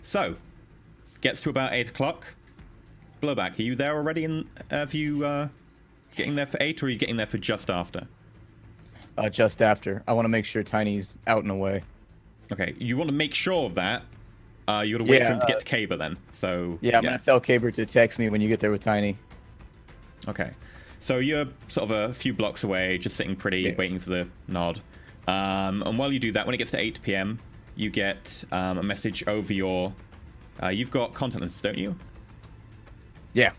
So, gets to about 8 o'clock. Blowback, are you there already? Have you getting there for 8, or are you getting there for just after? Just after. I want to make sure Tiny's out and away. Okay, you want to make sure of that. You got to wait for him to get to Caber then. So yeah, I'm gonna tell Caber to text me when you get there with Tiny. Okay, so you're sort of a few blocks away, just sitting pretty, waiting for the nod. And while you do that, when it gets to 8 p.m., you get a message over your. You've got contact lenses, don't you? Yeah.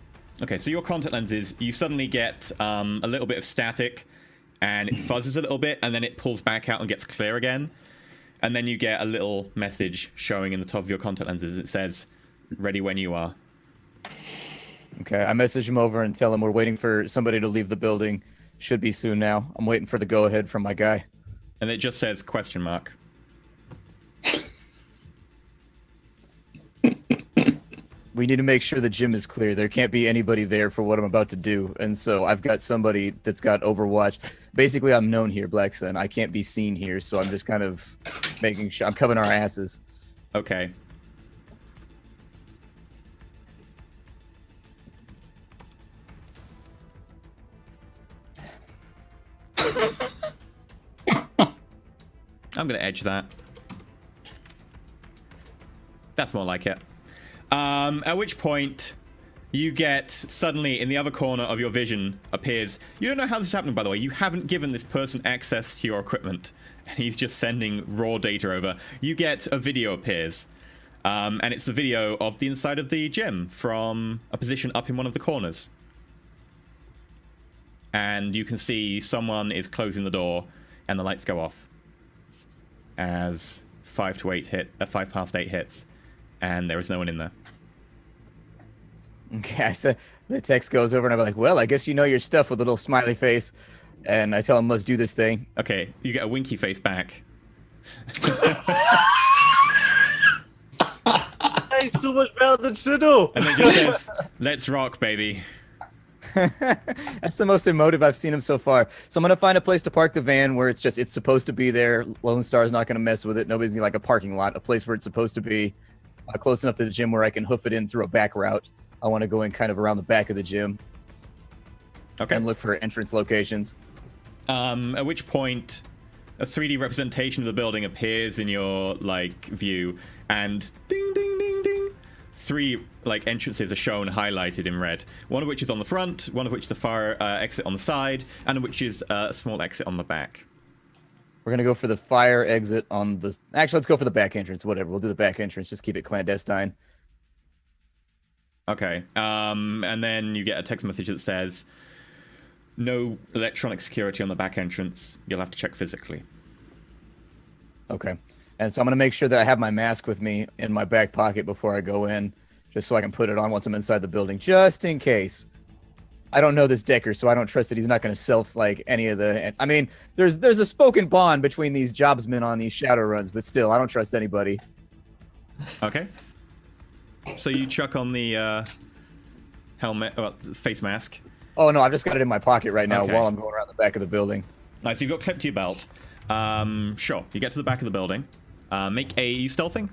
Okay, so your contact lenses, you suddenly get a little bit of static, and it fuzzes a little bit, and then it pulls back out and gets clear again. And then you get a little message showing in the top of your contact lenses. It says, "Ready when you are." Okay, I message him over and tell him we're waiting for somebody to leave the building. Should be soon now. I'm waiting for the go-ahead from my guy. And it just says question mark. We need to make sure the gym is clear. There can't be anybody there for what I'm about to do. And so I've got somebody that's got Overwatch. Basically, I'm known here, Black Sun. I can't be seen here, so I'm just kind of making sure. I'm covering our asses. Okay. I'm going to edge that. That's more like it. At which point, you get suddenly in the other corner of your vision appears. You don't know how this is happening, by the way. You haven't given this person access to your equipment, and he's just sending raw data over. You get a video appears, and it's a video of the inside of the gym from a position up in one of the corners. And you can see someone is closing the door, and the lights go off as 5 past 8 hits, and there is no one in there. Okay, so the text goes over, and I'm like, well, I guess you know your stuff with a little smiley face. And I tell him, let's do this thing. Okay, you get a winky face back. Hey, so much better than Siddle. And then just says, let's rock, baby. That's the most emotive I've seen him so far. So I'm going to find a place to park the van where it's supposed to be there. Lone Star's not going to mess with it. Nobody's like a parking lot, a place where it's supposed to be close enough to the gym where I can hoof it in through a back route. I want to go in kind of around the back of the gym. Okay. And look for entrance locations. At which point, a 3D representation of the building appears in your view, and ding, ding, ding, ding. 3 entrances are shown highlighted in red. One of which is on the front, one of which is a fire exit on the side, and which is a small exit on the back. We're gonna go for the fire exit on the. Actually, let's go for the back entrance. Whatever, we'll do the back entrance. Just keep it clandestine. Okay. And then you get a text message that says, no electronic security on the back entrance. You'll have to check physically. Okay. And so I'm going to make sure that I have my mask with me in my back pocket before I go in, just so I can put it on once I'm inside the building, just in case. I don't know this Decker, so I don't trust that he's not going to self any of the. I mean, there's a spoken bond between these jobsmen on these Shadowruns, but still, I don't trust anybody. Okay. So you chuck on the helmet, face mask. Oh no, I've just got it in my pocket right now Okay. while I'm going around the back of the building. Nice, so you've got clipped to your belt. Sure. You get to the back of the building. Make a stealthing.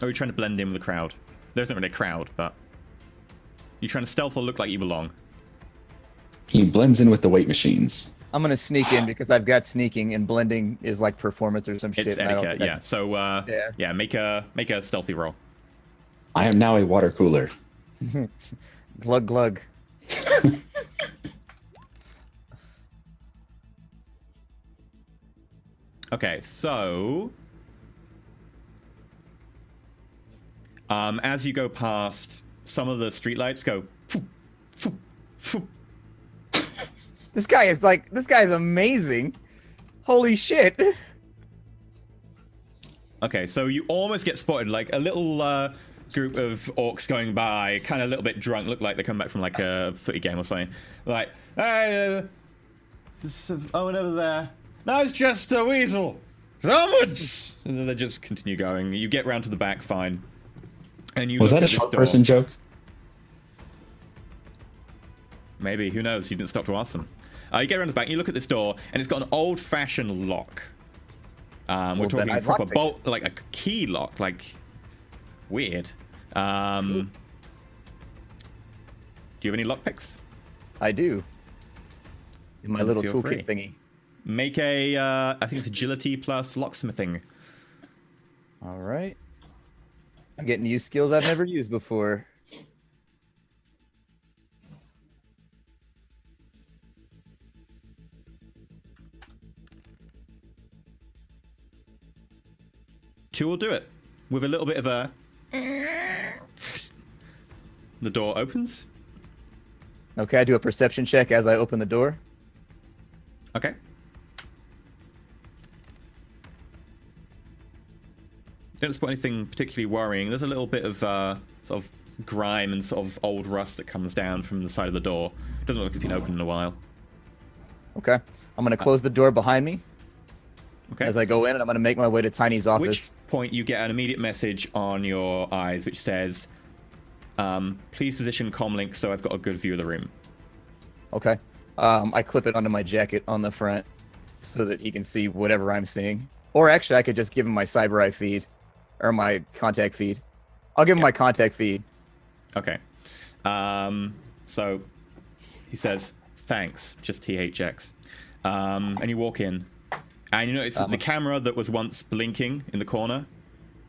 Or are you trying to blend in with the crowd? There isn't really a crowd, but you're trying to stealth or look like you belong. He blends in with the weight machines. I'm gonna sneak in because I've got sneaking, and blending is like performance or some shit. It's etiquette, yeah. So yeah, make a stealthy roll. I am now a water cooler. Glug glug. Okay, so as you go past, some of the streetlights go. Phoop, phoop, phoop. This guy is amazing. Holy shit. Okay, so you almost get spotted, like a little group of orcs going by, kind of a little bit drunk, look like they come back from like a footy game or something. Like, hey, whatever there. No, it's just a weasel. So much. And then they just continue going. You get round to the back, fine. And you Was look that a at this short door. person joke? Maybe, who knows? You didn't stop to ask them. You get around the back, you look at this door, and it's got an old-fashioned lock. We're then talking I'd proper lockpick bolt, like a key lock, like weird. Do you have any lockpicks? I do. In my Then little feel free. toolkit thingy. Make a, I think it's agility plus locksmithing. All right. I'm getting to use skills I've never used before. Two will do it. With a little bit of a... The door opens. Okay, I do a perception check as I open the door. Okay. Don't spot anything particularly worrying. There's a little bit of sort of grime and sort of old rust that comes down from the side of the door. Doesn't look like it's been opened in a while. Okay. I'm going to close the door behind me. Okay. As I go in, and I'm going to make my way to Tiny's At which office. point you get an immediate message on your eyes which says, please position comlink so I've got a good view of the room. Okay. I clip it onto my jacket on the front so that he can see whatever I'm seeing. Or actually, I could just give him my cyber eye feed. Or my contact feed. I'll give him my contact feed. Okay. So he says, thanks, just THX. And you walk in. And you notice that the camera that was once blinking in the corner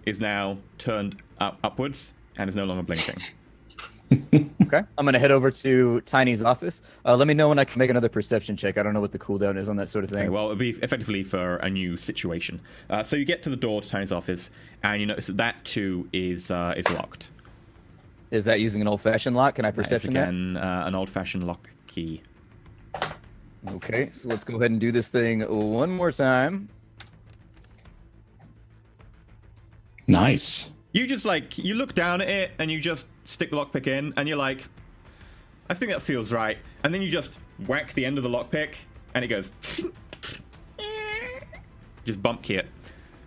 is now turned upwards and is no longer blinking. Okay. I'm going to head over to Tiny's office. Let me know when I can make another perception check. I don't know what the cooldown is on that sort of thing. Okay, well, it'll be effectively for a new situation. So you get to the door to Tiny's office, and you notice that that too is locked. Is that using an old-fashioned lock? Can I That is, perception that? again, an old-fashioned lock key. Okay, so let's go ahead and do this thing one more time. Nice. You just, like, you look down at it, and you just stick the lockpick in, and you're like, I think that feels right. And then you just whack the end of the lockpick, and it goes... just bump key it.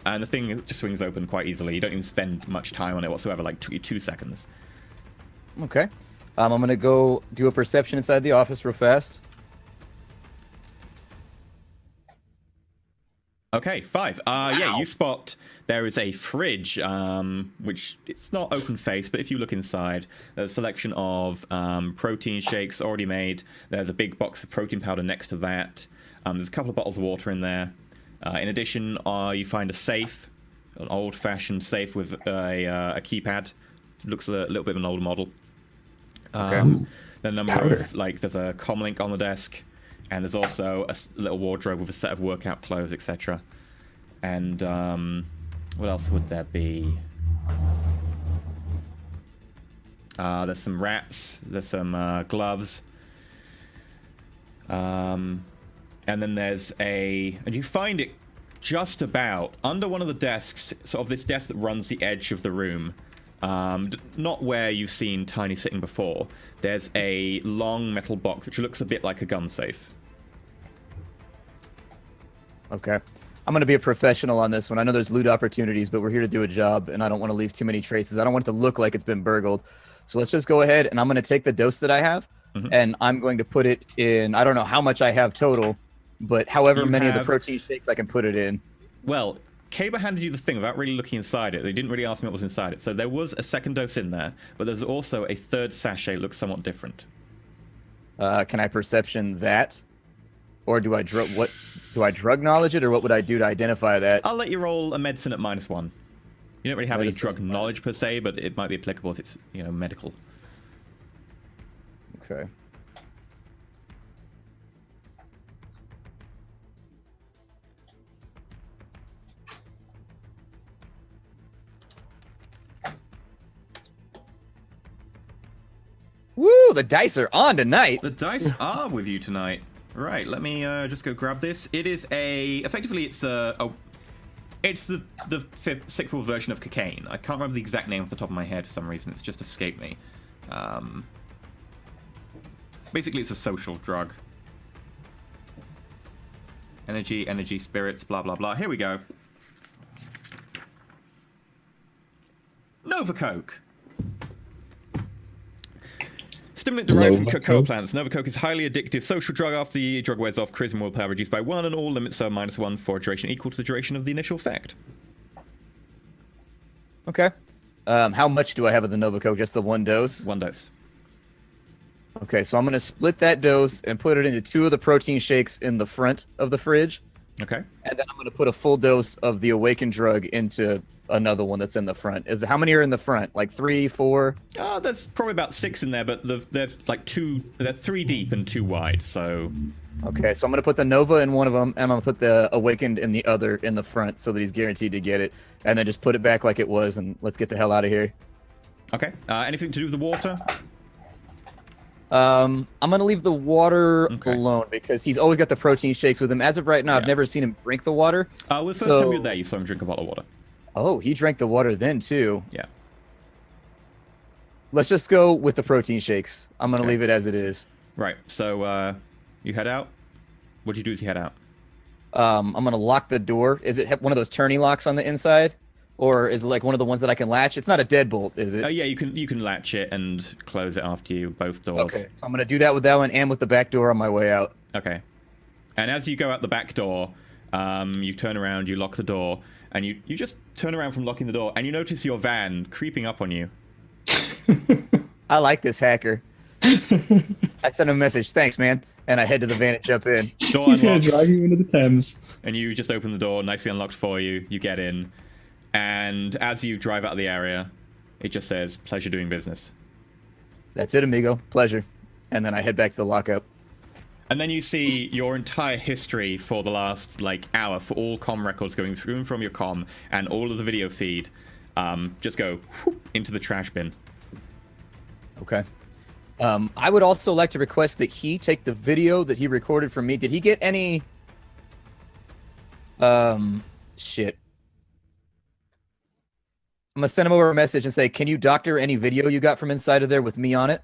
And the thing just swings open quite easily. You don't even spend much time on it whatsoever, like 2 seconds. Okay. I'm going to go do a perception inside the office real fast. Okay, 5. Yeah, you spot there is a fridge, which it's not open face, but if you look inside, there's a selection of protein shakes already made. There's a big box of protein powder next to that. There's a couple of bottles of water in there. In addition, you find a safe, an old-fashioned safe with a keypad. It looks a little bit of an old model. Then a number of, like, there's a comlink on the desk. And there's also a little wardrobe with a set of workout clothes, etc. And what else would there be? There's some wraps. There's some gloves. And then there's and you find it just about under one of the desks, sort of this desk that runs the edge of the room. Not where you've seen Tiny sitting before. There's a long metal box which looks a bit like a gun safe. Okay. I'm going to be a professional on this one. I know there's loot opportunities, but we're here to do a job, and I don't want to leave too many traces. I don't want it to look like it's been burgled. So let's just go ahead, and I'm going to take the dose that I have, and I'm going to put it in, I don't know how much I have total, but however many of the protein shakes I can put it in. Well, Kaba handed you the thing without really looking inside it. They didn't really ask me what was inside it. So there was a second dose in there, but there's also a third sachet that looks somewhat different. Can I perception that? Or do I drug knowledge it, or what would I do to identify that? I'll let you roll a medicine at -1. You don't really have any Medicine drug knowledge per se, but it might be applicable if it's, you know, medical. Okay. Woo! The dice are on tonight. The dice are with you tonight. Right, let me just go grab this. It is effectively it's it's the sixth form version of cocaine. I can't remember the exact name off the top of my head for some reason. It's just escaped me. Basically, it's a social drug. Energy, spirits, blah, blah, blah. Here we go. Nova Coke. Stimulant derived from Nova cocoa Coke? plants. Nova Coke is highly addictive social drug. After the drug wears off, charisma willpower reduced by 1, and all limits are -1 for a duration equal to the duration of the initial effect. Okay. How much do I have of the Nova Coke? Just the 1 dose? 1 dose. Okay, so I'm going to split that dose and put it into 2 of the protein shakes in the front of the fridge. Okay. And then I'm going to put a full dose of the awakened drug into another one that's in the front. How many are in the front? Like 3, 4? There's probably about 6 in there, but they're like 3 deep and 2 wide, so... Okay, so I'm going to put the Nova in one of them, and I'm going to put the awakened in the other in the front so that he's guaranteed to get it. And then just put it back like it was, and let's get the hell out of here. Okay. Anything to do with the water? I'm going to leave the water Okay. alone because he's always got the protein shakes with him. As of right now, I've Yeah. never seen him drink the water. Well, the first time you were there, you saw him drink a bottle of water. Oh, he drank the water then, too. Yeah. Let's just go with the protein shakes. I'm going to Okay. leave it as it is. Right, so you head out. What do you do as you head out? I'm going to lock the door. Is it one of those turning locks on the inside? Or is it like one of the ones that I can latch? It's not a deadbolt, is it? Yeah, you can latch it and close it after you, both doors. Okay, so I'm going to do that with that one and with the back door on my way out. Okay. And as you go out the back door, you turn around, you lock the door, and you just turn around from locking the door, and you notice your van creeping up on you. I like this hacker. I send him a message, thanks, man. And I head to the van and jump in. Door He's gonna unlocks, drive you into the Thames. and you just open the door, nicely unlocked for you. You get in, and as you drive out of the area, it just says, "Pleasure doing business." That's it, amigo. Pleasure. And then I head back to the lockup. And then you see your entire history for the last, hour for all comm records going through and from your comm and all of the video feed just go whoop, into the trash bin. Okay. I would also like to request that he take the video that he recorded from me. Did he get any... shit. I'm going to send him over a message and say, can you doctor any video you got from inside of there with me on it?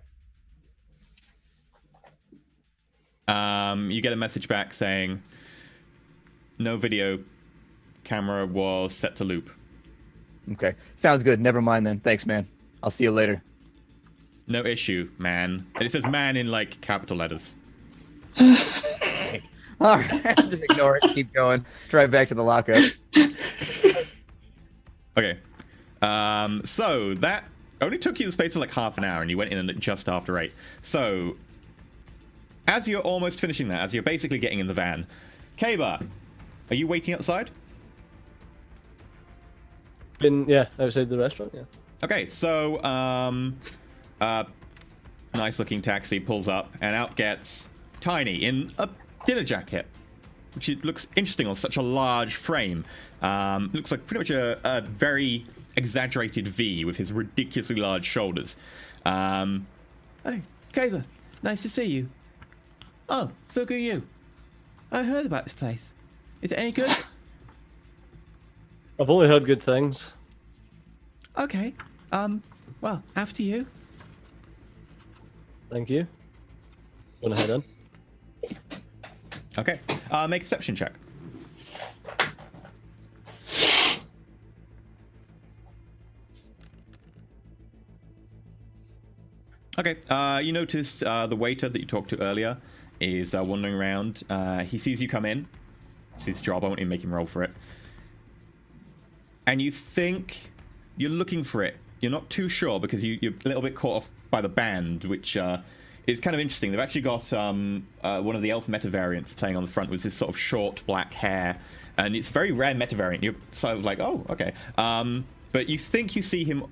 You get a message back saying, no video camera was set to loop. Okay. Sounds good. Never mind then. Thanks, man. I'll see you later. No issue, man. And it says man in, capital letters. All right. Just ignore it. Keep going. Drive back to the lockup. Okay. So that only took you the space of half an hour, and you went in at just after 8. So, as you're almost finishing that, as you're basically getting in the van, Kaba, are you waiting outside? Outside the restaurant, yeah. Okay, so, nice looking taxi pulls up, and out gets Tiny in a dinner jacket, which looks interesting on such a large frame. Looks like pretty much a very exaggerated V with his ridiculously large shoulders. Hey, Kaba, nice to see you. Oh, look at you. I heard about this place. Is it any good? I've only heard good things. Okay. Well, after you. Thank you. Wanna head in? Okay. Make a perception check. Okay. You notice the waiter that you talked to earlier is wandering around. He sees you come in. It's his job. I won't even make him roll for it. And you think you're looking for it. You're not too sure because you're a little bit caught off by the band, which is kind of interesting. They've actually got one of the elf meta variants playing on the front with this sort of short black hair. And it's a very rare meta variant. You're sort of like, oh, okay. But you think you see him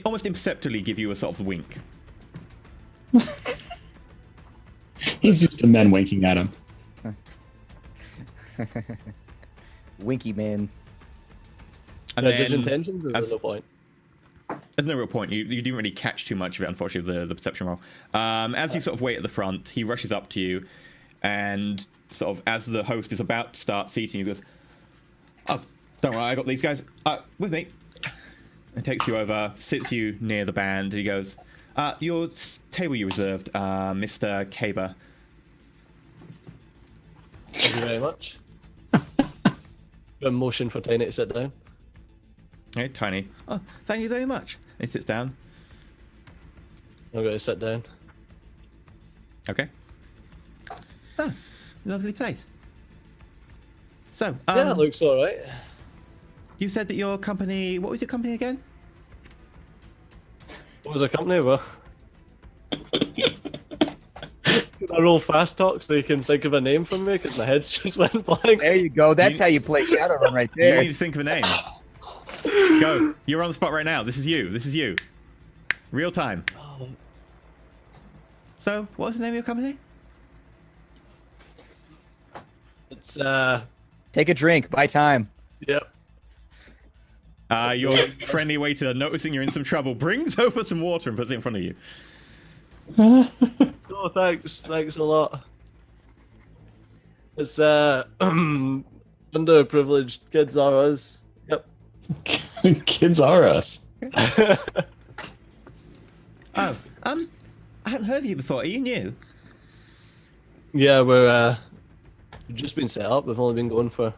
almost imperceptibly give you a sort of wink. He's just a man winking at him. Winky man. And Judge then, intentions, or is there no point? there's no real point. You didn't really catch too much of it, unfortunately, of the perception roll. As you sort of wait at the front, he rushes up to you, and sort of as the host is about to start seating you, goes, "Oh, don't worry, I got these guys with me." And takes you over, sits you near the band, and he goes, "Your table you reserved, Mr. Kaba." Thank you very much. A motion for Tiny to sit down. Okay, Tiny. "Oh, thank you very much." And he sits down. I'm going to sit down. Okay. Oh, lovely place. So, Yeah, it looks alright. you said that your company... What was your company again? What was the company? Well, can I roll fast talk so you can think of a name from me? Because my head's just went blank. There you go. That's how you play Shadowrun right You there. need to think of a name. Go. You're on the spot right now. This is you. This is you. Real time. Oh, So, what was the name of your company? it's Take a drink. Buy time. yep. Your friendly waiter, noticing you're in some trouble, brings over some water and puts it in front of you. Oh, thanks a lot. It's underprivileged kids are us. Yep. Kids are us. Oh, I hadn't heard of you before. Are you new? Yeah, we've just been set up. We've only been going for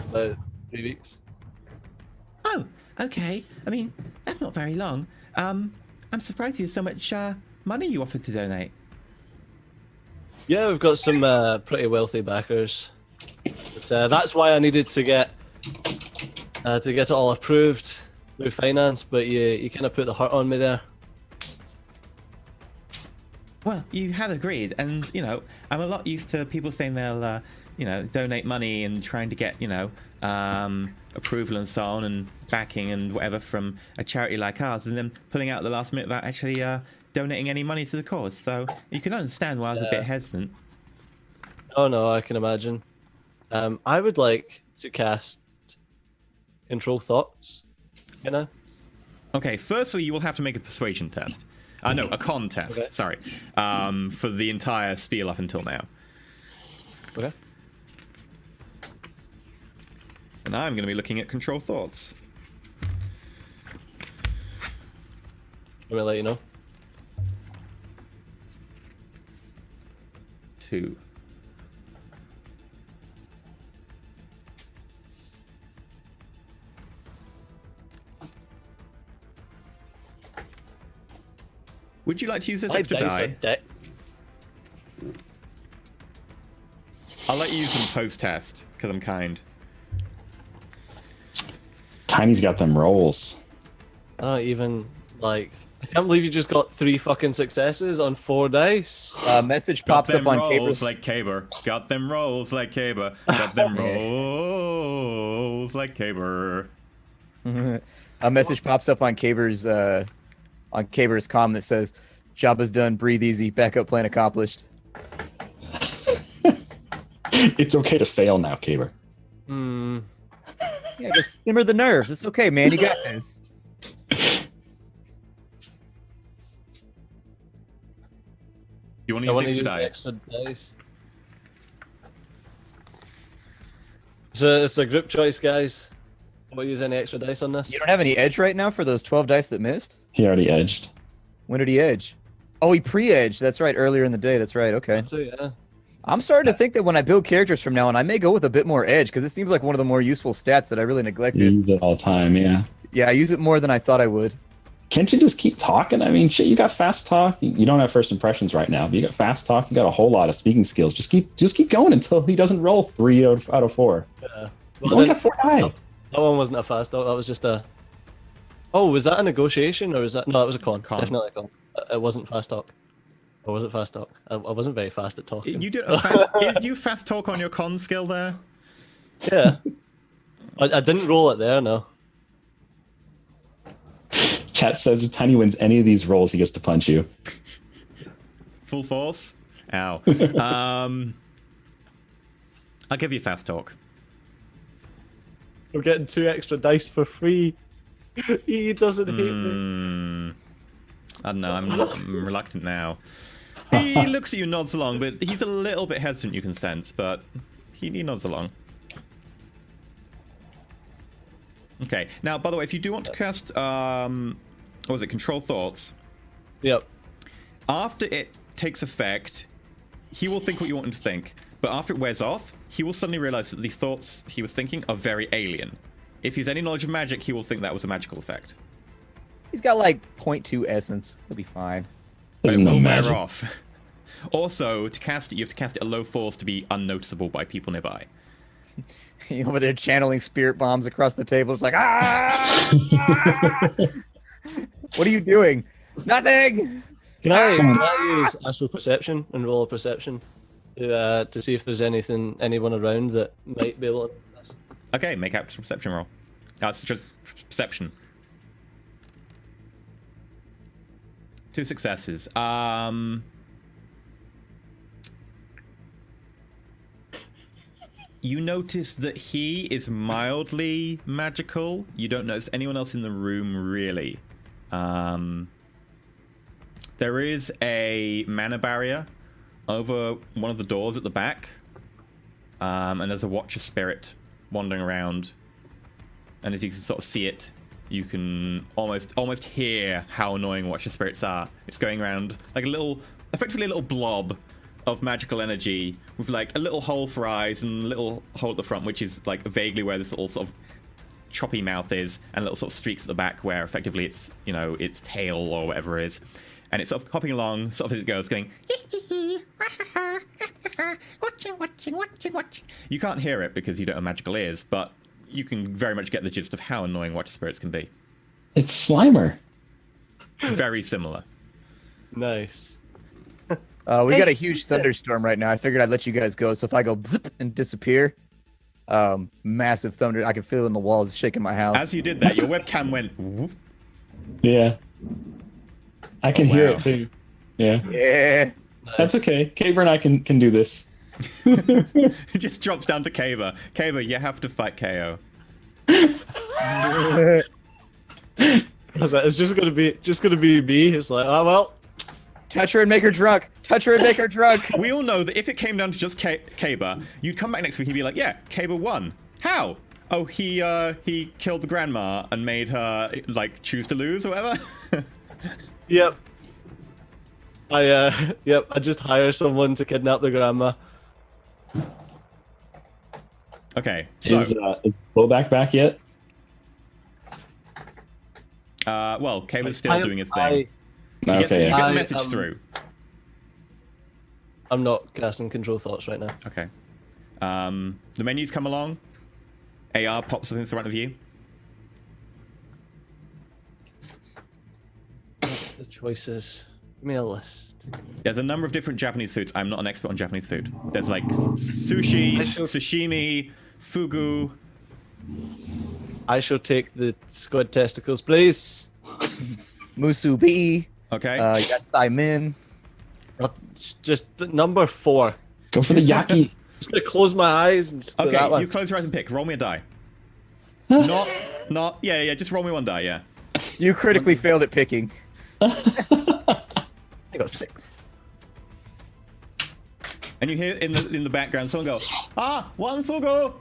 about 3 weeks. Oh, okay. I mean, that's not very long. I'm surprised there's so much money you offered to donate. Yeah, we've got some pretty wealthy backers. But that's why I needed to get it all approved through finance. But you kind of put the hurt on me there. Well, you had agreed, and, you know, I'm a lot used to people saying they'll, you know, donate money and trying to get, you know, approval and so on and backing and whatever from a charity like ours, and then pulling out at the last minute without actually donating any money to the cause. So you can understand why I was a bit hesitant. Oh no, I can imagine. I would like to cast Control Thoughts. You know? Okay, firstly, you will have to make a persuasion test. No, a con test, Okay. sorry. For the entire spiel up until now. Okay. And I'm going to be looking at Control Thoughts. Let me let you know. 2. Would you like to use this extra die? I'll let you use them post-test, because I'm kind. Tiny's got them rolls. Not even like. I can't believe you just got 3 fucking successes on 4 dice. Message Got pops up them on rolls Caber's. like Caber. Got them rolls like Caber. Got them rolls like Caber. A message pops up on Caber's comm that says, "Job is done. Breathe easy. Backup plan accomplished." It's okay to fail now, Caber. Hmm. Yeah, just simmer the nerves. It's okay, man. You got this. You want I to want use to extra use die? extra dice. So it's a group choice, guys. Will you use any extra dice on this? You don't have any edge right now for those 12 dice that missed? He already edged. When did he edge? Oh, he pre-edged. That's right. Earlier in the day. That's right. Okay. So, yeah. I'm starting to think that when I build characters from now on, I may go with a bit more edge because it seems like one of the more useful stats that I really You neglected. use it all the time, yeah. Yeah, I use it more than I thought I would. Can't you just keep talking? I mean, shit, you got fast talk. You don't have first impressions right now, but you got fast talk. You got a whole lot of speaking skills. Just keep going until he doesn't roll 3 out of 4. Yeah. He's Well, only then- got 4 die. That one wasn't a fast talk. That was just a. Oh, was that a negotiation or was that? No, it was a con. Con. Definitely a con. It wasn't fast talk. Or was it fast talk? I wasn't very fast at talking. You did a fast. Did you fast talk on your con skill there? Yeah. I didn't roll it there. No. Chat says if Tiny wins any of these rolls, he gets to punch you. Full force. Ow. I'll give you fast talk. We're getting 2 extra dice for free. He doesn't hate me. I don't know. I'm reluctant now. He looks at you, nods along, but he's a little bit hesitant. You can sense, but he nods along. Okay. Now, by the way, if you do want to cast, what was it? Control Thoughts. Yep. After it takes effect, he will think what you want him to think. But after it wears off, he will suddenly realize that the thoughts he was thinking are very alien. If he has any knowledge of magic, he will think that was a magical effect. He's got like 0.2 essence. He'll be fine. But it Doesn't know will wear magic. off. Also, to cast it, you have to cast it at low force to be unnoticeable by people nearby. Over there channeling spirit bombs across the table. It's like, ah! What are you doing? Nothing. Can I use astral perception and roll a perception to see if there's anyone around that might be able to? Okay, make out a perception roll. That's just perception. 2 successes. You notice that he is mildly magical. You don't notice anyone else in the room, really. There is a mana barrier over one of the doors at the back. And there's a Watcher spirit wandering around. And as you can sort of see it, you can almost hear how annoying Watcher spirits are. It's going around like effectively a little blob of magical energy with like a little hole for eyes and a little hole at the front, which is like vaguely where this little sort of choppy mouth is, and little sort of streaks at the back where effectively it's, you know, its tail or whatever it is. And it's sort of hopping along, sort of as it goes, going, watching. You can't hear it because you don't have magical ears, but you can very much get the gist of how annoying Watcher spirits can be. It's Slimer. Very similar. Nice. We got a huge thunderstorm right now. I figured I'd let you guys go. So if I go zip and disappear, massive thunder. I can feel it in the walls shaking my house. As you did that, your webcam went whoop. Yeah. I can hear it too. Yeah. Yeah. That's okay. Caver and I can do this. It just drops down to Kaver. Kaver, you have to fight KO. It's just gonna be me. It's like, oh well. Touch her and make her drunk. Touch her and make her drunk. We all know that if it came down to just Kaber, you'd come back next week and he'd be like, yeah, Kaber won. How? Oh, he killed the grandma and made her, like, choose to lose or whatever? Yep. I just hire someone to kidnap the grandma. Okay, so... Is Blowback back yet? well, Kaber's still doing his thing. You get the message through. I'm not casting control thoughts right now. Okay. The menus come along. AR pops up in front of you. What's the choices? Give me a list. There's a number of different Japanese foods. I'm not an expert on Japanese food. There's like sushi, sashimi, fugu. I shall take the squid testicles, please. Musubi. Okay. Yes, I'm in. Just number 4. Go for the yaki. Just gonna close my eyes and just do that Okay, one. you close your eyes and pick. Roll me a die. not. Yeah. Just roll me one die. Yeah. You critically failed at picking. I got 6. And you hear in the background someone go, one fugu.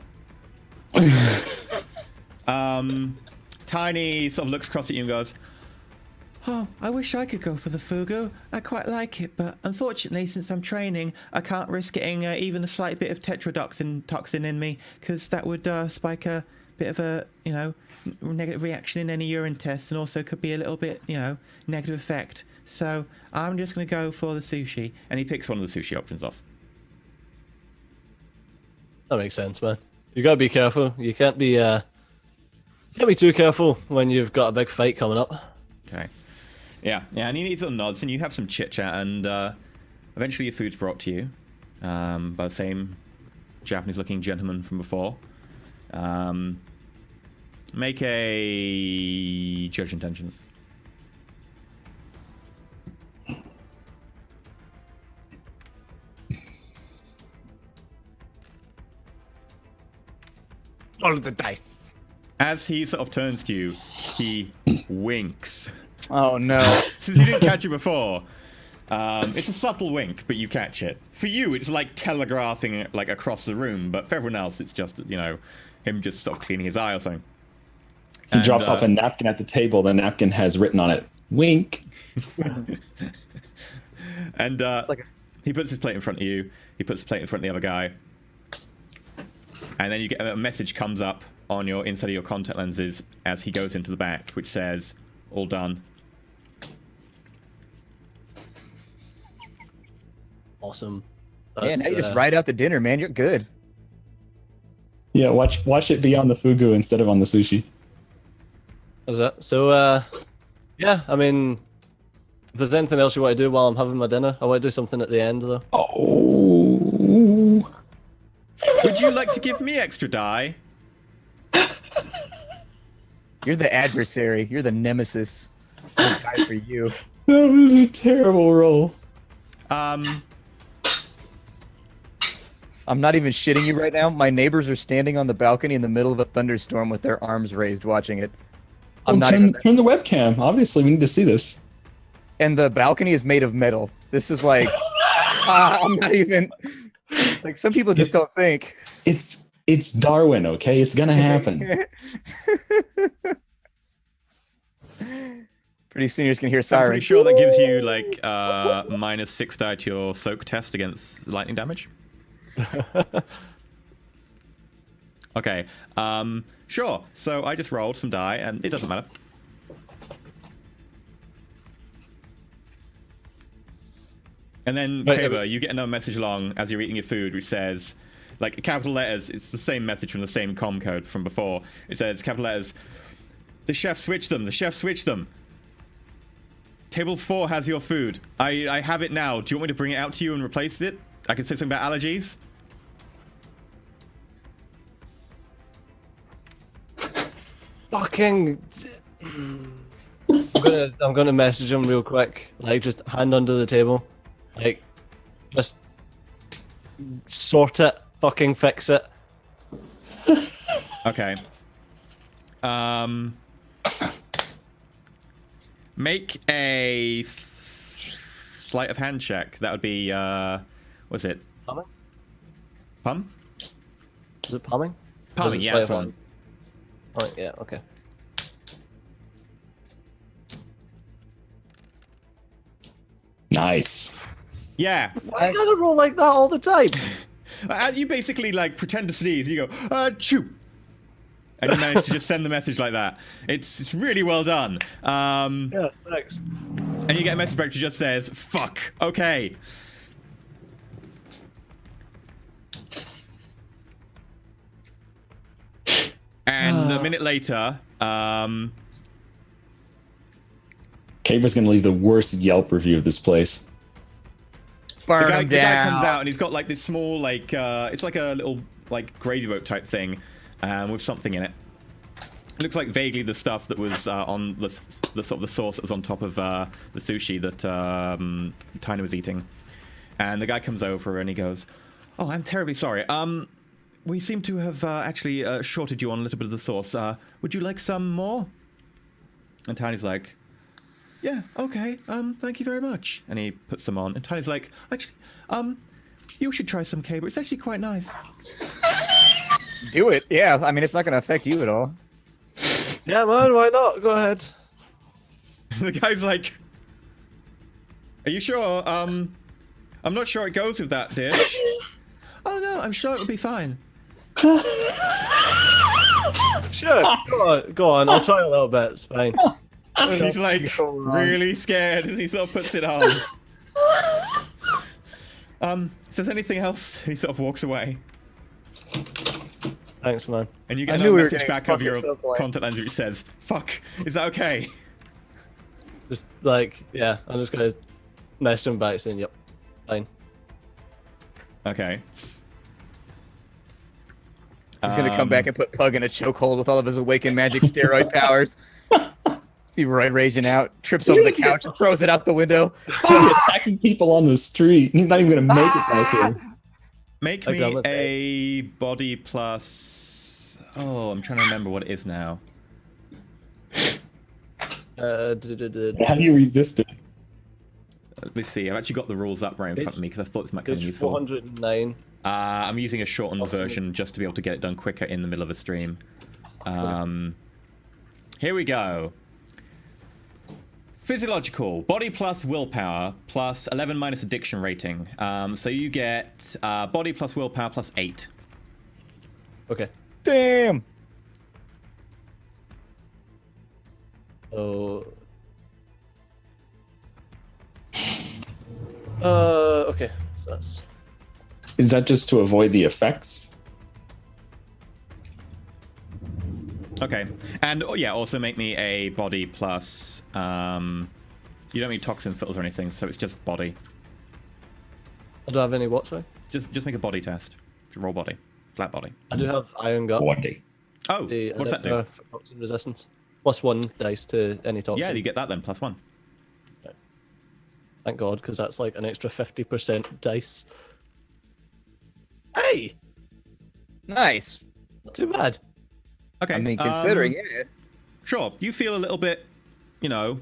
Tiny sort of looks across at you and goes, oh, I wish I could go for the fugu. I quite like it, but unfortunately, since I'm training, I can't risk getting even a slight bit of toxin in me, because that would spike a bit of a, negative reaction in any urine tests, and also could be a little bit, negative effect. So I'm just going to go for the sushi. And he picks one of the sushi options off. That makes sense, man. You gotta be careful. You can't be too careful when you've got a big fight coming up. Okay. Yeah, and he needs little nods, and you have some chit-chat, and eventually your food's brought to you by the same Japanese-looking gentleman from before. Make a Judge Intentions. All of the dice. As he sort of turns to you, he winks. Oh no. Since you didn't catch it before, it's a subtle wink, but you catch it. For you, it's like telegraphing it like across the room, but for everyone else, it's just, him just sort of cleaning his eye or something. He drops off a napkin at the table. The napkin has written on it, wink. And he puts his plate in front of you. He puts the plate in front of the other guy. And then you get a message comes up on your inside of your contact lenses as he goes into the back, which says, all done. Awesome. Yeah, now That's, you just ride out the dinner, man. You're good. Yeah, watch it be on the fugu instead of on the sushi. Is it? So, yeah, I mean, if there's anything else you want to do while I'm having my dinner, I want to do something at the end, though. Oh. Would you like to give me extra die? You're the adversary. You're the nemesis. I'll die for you. That was a terrible roll. Um, I'm not even shitting you right now. My neighbors are standing on the balcony in the middle of a thunderstorm with their arms raised watching it. I'm not even... turn the webcam. Obviously, we need to see this. And the balcony is made of metal. This is like... I'm not even... Like, some people just don't think. It's Darwin, okay? It's gonna happen. Pretty soon you're just gonna hear I'm sirens. pretty sure that gives you like -6 die to your soak test against lightning damage. Okay. Sure. So I just rolled some die, and it doesn't matter. And then, Kaber, you get another message along as you're eating your food, which says, like, capital letters, it's the same message from the same comm code from before. It says, capital letters, the chef switched them, the chef switched them. Table 4 has your food. I have it now. Do you want me to bring it out to you and replace it? I can say something about allergies. Fucking... I'm gonna message him real quick. Like, just hand under the table. Like, just sort it. Fucking fix it. Okay. Make a sleight of hand check. That would be, what's it? Palming? Pum? Is it palming? Palming, yeah, that's one. Oh, yeah, okay. Nice. Yeah. I gotta roll like that all the time. You basically, like, pretend to sneeze. You go, chew. And you manage to just send the message like that. It's really well done. Yeah, thanks. And you get a message back that just says, fuck, okay. And a minute later, Kaber's gonna leave the worst Yelp review of this place. the guy comes out and he's got like this small, like, it's like a little, like, gravy boat type thing with something in it. It looks like vaguely the stuff that was on the sort of the sauce that was on top of the sushi that Tyner was eating. And the guy comes over and he goes, "Oh, I'm terribly sorry. We seem to have actually shorted you on a little bit of the sauce. Would you like some more?" And Tiny's like, "Yeah, okay. Thank you very much." And he puts some on. And Tiny's like, "Actually, you should try some Caber. It's actually quite nice." Do it. Yeah, I mean, it's not going to affect you at all. Yeah, man, why not? Go ahead. The guy's like, "Are you sure? I'm not sure it goes with that dish." "Oh no, I'm sure it will be fine." Sure, go on. I'll try a little bit. It's fine. He's like really scared as he sort of puts it on. If there's anything else, he sort of walks away. Thanks, man. And you get a message back of your contact lens which says, "Fuck, is that okay?" Just like, yeah, I'm just gonna message him back saying, "Yep, fine." Okay. He's gonna come back and put Pug in a chokehold with all of his awakened magic steroid powers. Be right raging out, trips over the couch, and throws it out the window. He's attacking people on the street. He's not even gonna make it back here. Make me a body plus... Oh, I'm trying to remember what it is now. How do you resist it? Let me see. I've actually got the rules up right in front of me because I thought this might come in useful. 409. I'm using a shortened version just to be able to get it done quicker in the middle of a stream. Here we go. Physiological, body plus willpower, plus 11 minus addiction rating. So you get body plus willpower plus 8. Okay. Damn. Oh. Okay. So that's Is that just to avoid the effects? Okay, and yeah, also make me a body plus. You don't need toxin filters or anything, so it's just body. I don't have any what, sorry? Just make a body test. Roll body, flat body. I do have iron gut. One day. Oh, The what does that do? for toxin resistance. +1 dice to any toxin. Yeah, you get that then, +1. Thank God, because that's like an extra 50% dice. Hey! Nice. Not too bad. Okay. I mean, considering it. Sure, you feel a little bit, you know,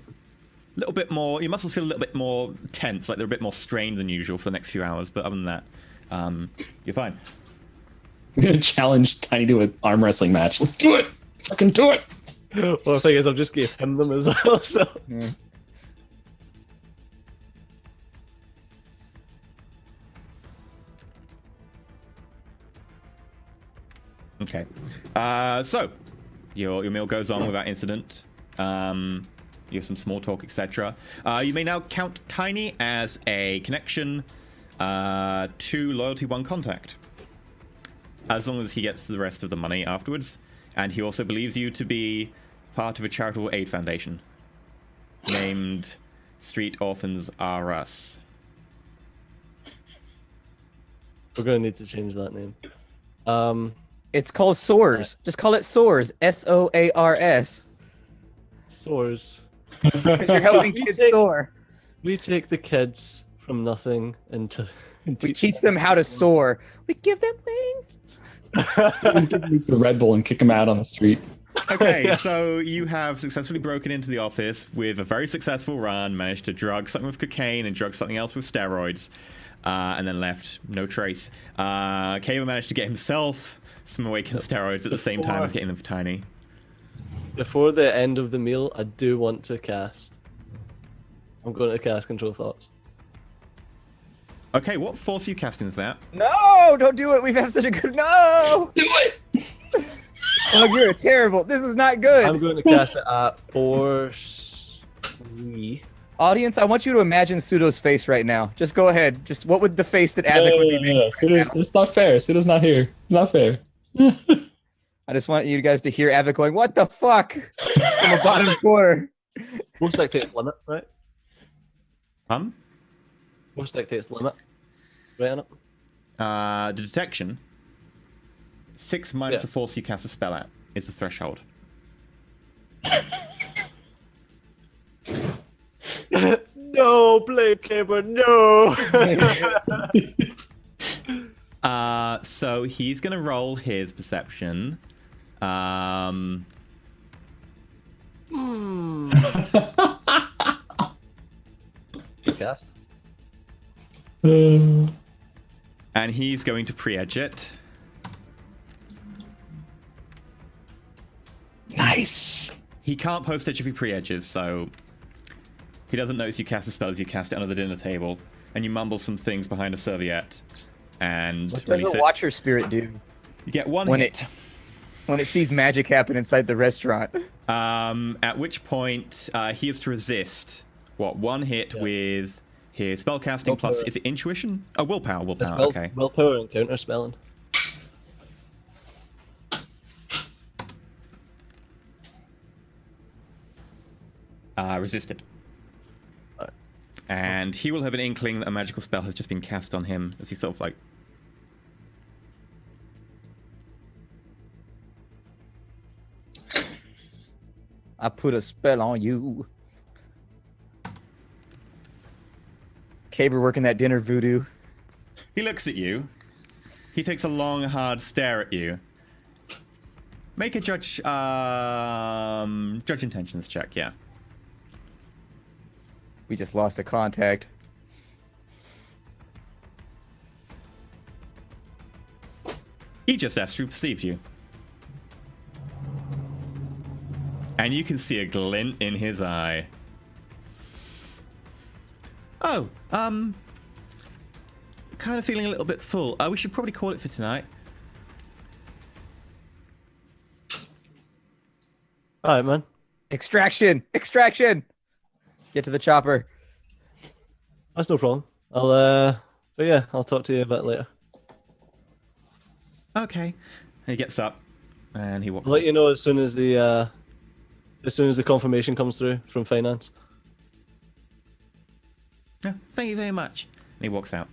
a little bit more. Your muscles feel a little bit more tense, like they're a bit more strained than usual for the next few hours. But other than that, you're fine. He's gonna challenge Tiny to an arm wrestling match. Let's do it! Fucking do it! Well, the thing is, I've just gave him them as well, so... Yeah. Okay. So, your meal goes on without incident. You have some small talk, etc. You may now count Tiny as a connection to Loyalty 1 contact. As long as he gets the rest of the money afterwards. And he also believes you to be part of a charitable aid foundation named Street Orphans R Us. We're going to need to change that name. It's called SOARS. Just call it SOARS. SOARS. Soars. Because you're helping kids soar. We take the kids from nothing into... We teach them how to soar. We give them wings. The Red Bull and kick him out on the street. Okay, so you have successfully broken into the office with a very successful run, managed to drug something with cocaine and drug something else with steroids, and then left no trace. Kaber managed to get himself some awakened steroids at the same time as getting them for Tiny. Before the end of the meal, I do want to cast. I'm going to cast Control Thoughts. Okay, what force are you casting this at? No, don't do it. We've had such a good. No. Do it! Oh, you're a terrible. This is not good. I'm going to cast it at Force 3. Audience, I want you to imagine Pseudo's face right now. Just go ahead. Just what would the face that Advik would be making? It's not fair. Pseudo's not here. It's not fair. I just want you guys to hear Advik going, "What the fuck?" from the bottom corner. Most dictates limit, right? Most dictates limit. Right on it. The detection. 6 minus Yeah. the force you cast a spell at is the threshold. No, Blade Caber, no! So he's gonna roll his perception. Good cast. And he's going to pre-edge it. Nice. He can't post-edge if he pre-edges, so he doesn't notice you cast a spell as you cast it under the dinner table, and you mumble some things behind a serviette, and What release does a it. Watcher Spirit do You get one when hit. when it sees magic happen inside the restaurant? At which point he is to resist. What, one hit with his spellcasting plus, is it intuition? Oh, willpower, okay. Willpower and counter spelling. Resisted. Alright. And he will have an inkling that a magical spell has just been cast on him as he sort of like... I put a spell on you. Caber working that dinner voodoo. He looks at you. He takes a long, hard stare at you. Make a judge intentions check, yeah. We just lost a contact. He just astrally perceived you. And you can see a glint in his eye. Oh, kind of feeling a little bit full. We should probably call it for tonight. Alright, man. Extraction! Extraction! Get to the chopper. That's no problem. I'll But yeah, I'll talk to you a bit later. Okay. He gets up and he walks. I'll let you know as soon as the confirmation comes through from finance. Yeah, thank you very much. And he walks out.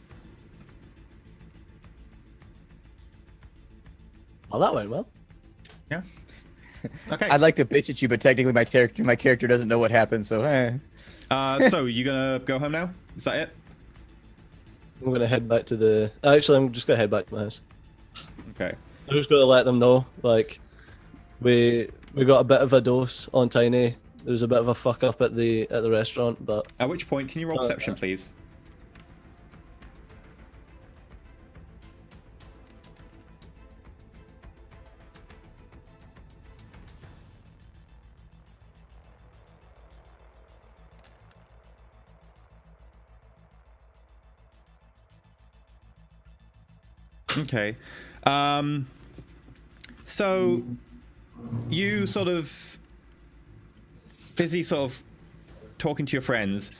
Oh, that went well. Yeah. Okay. I'd like to bitch at you, but technically my character doesn't know what happened, so So you gonna go home now? Is that it? I'm gonna head back to the. Actually, I'm just gonna head back to my house. Okay. I'm just gonna let them know, like, we got a bit of a dose on Tiny. There was a bit of a fuck up at the restaurant, but. At which point, can you roll perception, please? Okay. So you sort of busy sort of talking to your friends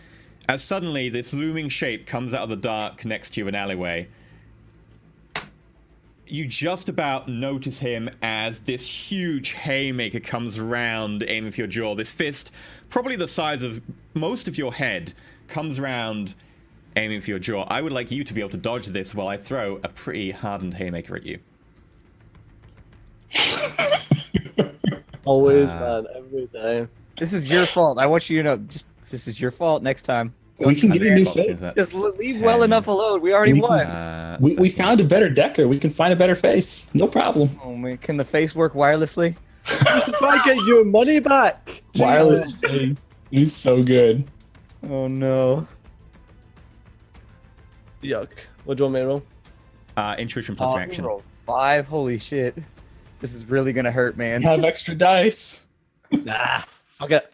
as suddenly this looming shape comes out of the dark next to you in an alleyway. You just about notice him as this huge haymaker comes round aiming for your jaw. This fist, probably the size of most of your head, comes round aiming for your jaw. I would like you to be able to dodge this while I throw a pretty hardened haymaker at you. Always, man, every time. this is your fault. I want you to know, just this is your fault next time. We can get a new face. Just leave well enough alone. We already won. We found a better decker. We can find a better face. No problem. Oh man, can the face work wirelessly? Just if I get your money back. Wireless is so good. Oh no. Yuck. What do you want me to roll? Intuition plus reaction. Roll 5. Holy shit. This is really gonna hurt, man. Have extra dice. Nah. Fuck it.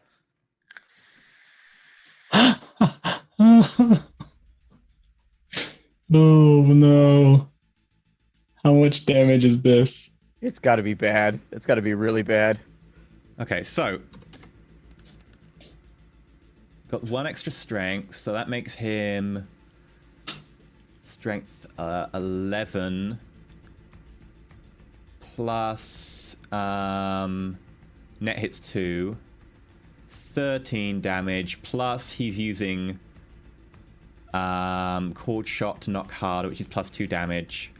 Oh no. How much damage is this? It's gotta be bad. It's gotta be really bad. Okay, so got 1 extra strength, so that makes him strength 11 plus net hits 2, 13 damage, plus he's using cord shot to knock harder, which is plus 2 damage.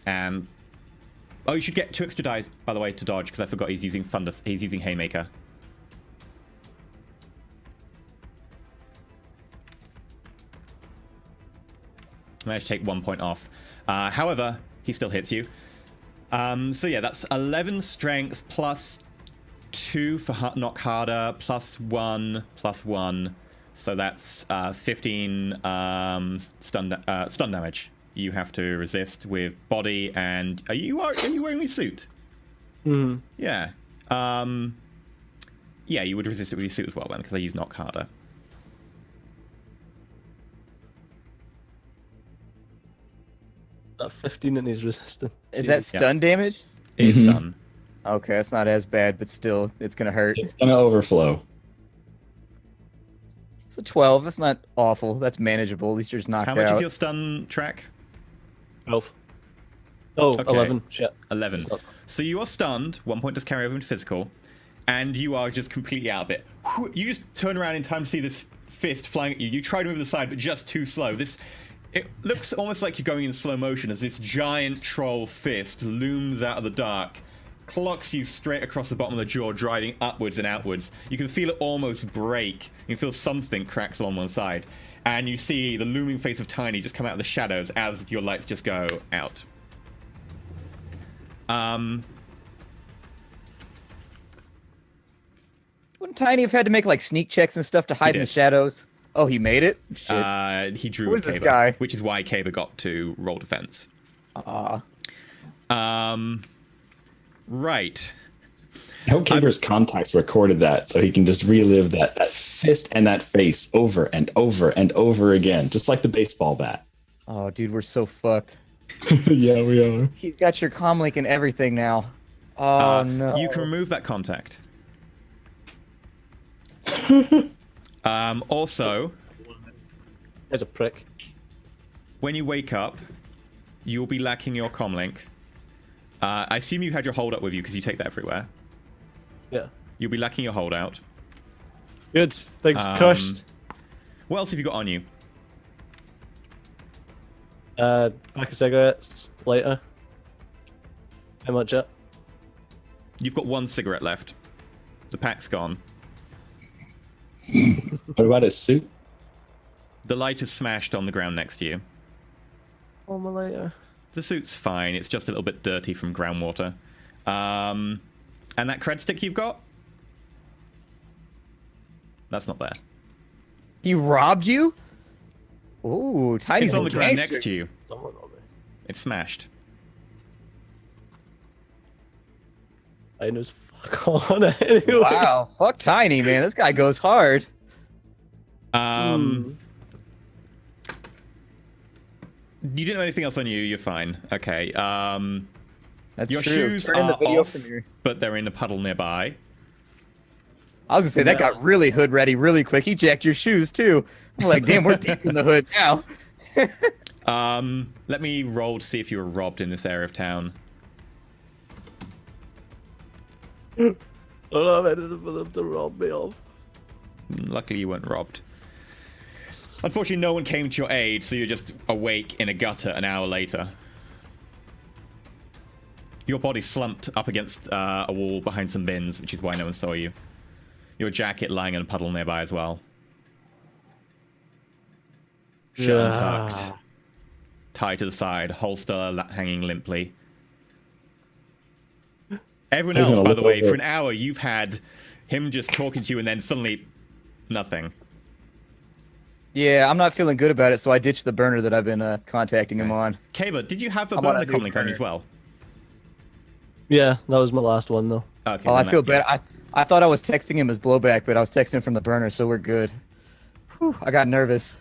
Oh, you should get 2 extra dice, by the way, to dodge, because I forgot he's using thunder. He's using haymaker. I managed to take 1 point off. However, he still hits you. So yeah, that's 11 strength plus 2 for knock harder, plus 1, plus 1. So that's 15 stun damage. You have to resist with body and... Are you wearing your suit? Mm-hmm. Yeah. Yeah, you would resist it with your suit as well then, because I use knock harder. That 15 and he's resistant. Is that stun damage? It is stun. Okay, that's not as bad, but still, it's gonna hurt. It's gonna overflow. It's a 12. That's not awful. That's manageable. At least you're just knocked How out. much is your stun track? 12. Oh, Okay. 11. Shit. 11. So you are stunned. 1 point does carry over into physical. And you are just completely out of it. You just turn around in time to see this fist flying at you. You try to move to the side, but just too slow. It looks almost like you're going in slow motion as this giant troll fist looms out of the dark, clocks you straight across the bottom of the jaw, driving upwards and outwards. You can feel it almost break. You can feel something cracks along one side. And you see the looming face of Tiny just come out of the shadows as your lights just go out. Wouldn't Tiny have had to make like sneak checks and stuff to hide in the did. shadows? Oh, he made it? Shit. He drew Who with is this Kaber, guy? which is why Kaber got to roll defense. Right. I hope Kaber's contacts recorded that so he can just relive that fist and that face over and over and over again, just like the baseball bat. Oh, dude, we're so fucked. Yeah, we are. He's got your comlink and everything now. Oh, no. You can remove that contact. Also, There's a prick. when you wake up, you'll be lacking your comlink. I assume you had your holdout with you because you take that everywhere. Yeah. You'll be lacking your holdout. Good. Thanks, cursed. What else have you got on you? Pack of cigarettes, lighter. How much it? You've got 1 cigarette left. The pack's gone. What about his suit? The light is smashed on the ground next to you. Oh, my lighter. The suit's fine. It's just a little bit dirty from groundwater. And that cred stick you've got? That's not there. He robbed you? Ooh, Tiny's It's on the a ground gangster. next to you. Someone on me. It's smashed. I knows fuck on it anyway. Wow, fuck Tiny, man. This guy goes hard. You didn't have anything else on you. You're fine. Okay. That's Your true. shoes Turn in the are video off, from your- but they're in a puddle nearby. I was gonna say that got really hood ready really quick. He jacked your shoes too. I'm like, damn, we're deep in the hood now. Let me roll to see if you were robbed in this area of town. I don't have anything for them to rob me of. Luckily, you weren't robbed. Unfortunately, no one came to your aid, so you're just awake in a gutter an hour later. Your body slumped up against a wall behind some bins, which is why no one saw you. Your jacket lying in a puddle nearby as well. Shirt untucked. Tie to the side, holster hanging limply. Everyone He's else, gonna by the look way, over. for an hour, you've had him just talking to you and then suddenly nothing. Yeah, I'm not feeling good about it, so I ditched the burner that I've been contacting him on. Kaba, did you have a I'm on burner a new comlink on you as burner. well? Yeah, that was my last one though. Okay, Oh, then I feel that- bad. I thought I was texting him as blowback, but I was texting him from the burner, so we're good. Whew, I got nervous.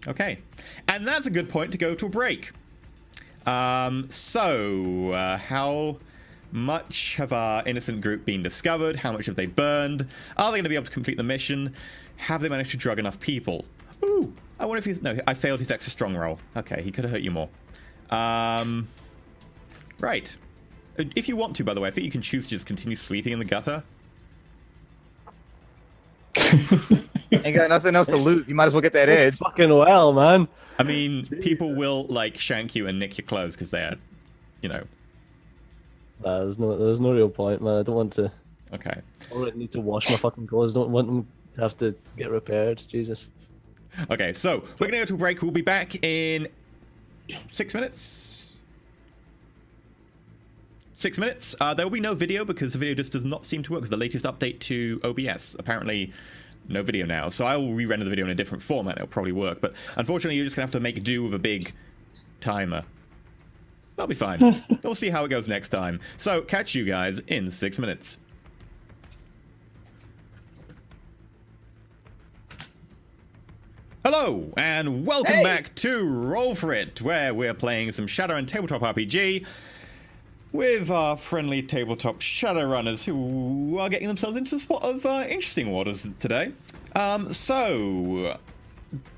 Okay, and that's a good point to go to a break. How much have our innocent group been discovered? How much have they burned? Are they going to be able to complete the mission? Have they managed to drug enough people? Ooh, I wonder if he's... No, I failed his extra strong roll. Okay, he could have hurt you more. Right. If you want to, by the way, I think you can choose to just continue sleeping in the gutter. Ain't got nothing else to lose. You might as well get that edge. Fucking well, man. I mean, people will, like, shank you and nick your clothes because they're, you know... There's no real point, man. I don't want to. Okay. I don't need to wash my fucking clothes. Don't want them to have to get repaired. Jesus. Okay, so we're going to go to a break. We'll be back in 6 minutes. 6 minutes. There will be no video because the video just does not seem to work with the latest update to OBS. Apparently, no video now. So I will re-render the video in a different format. It'll probably work. But unfortunately, you're just going to have to make do with a big timer. That'll be fine. We'll see how it goes next time. So catch you guys in 6 minutes. Hello, and welcome back to Roll For It, where we're playing some Shadowrun tabletop RPG with our friendly tabletop Shadowrunners who are getting themselves into the spot of interesting waters today.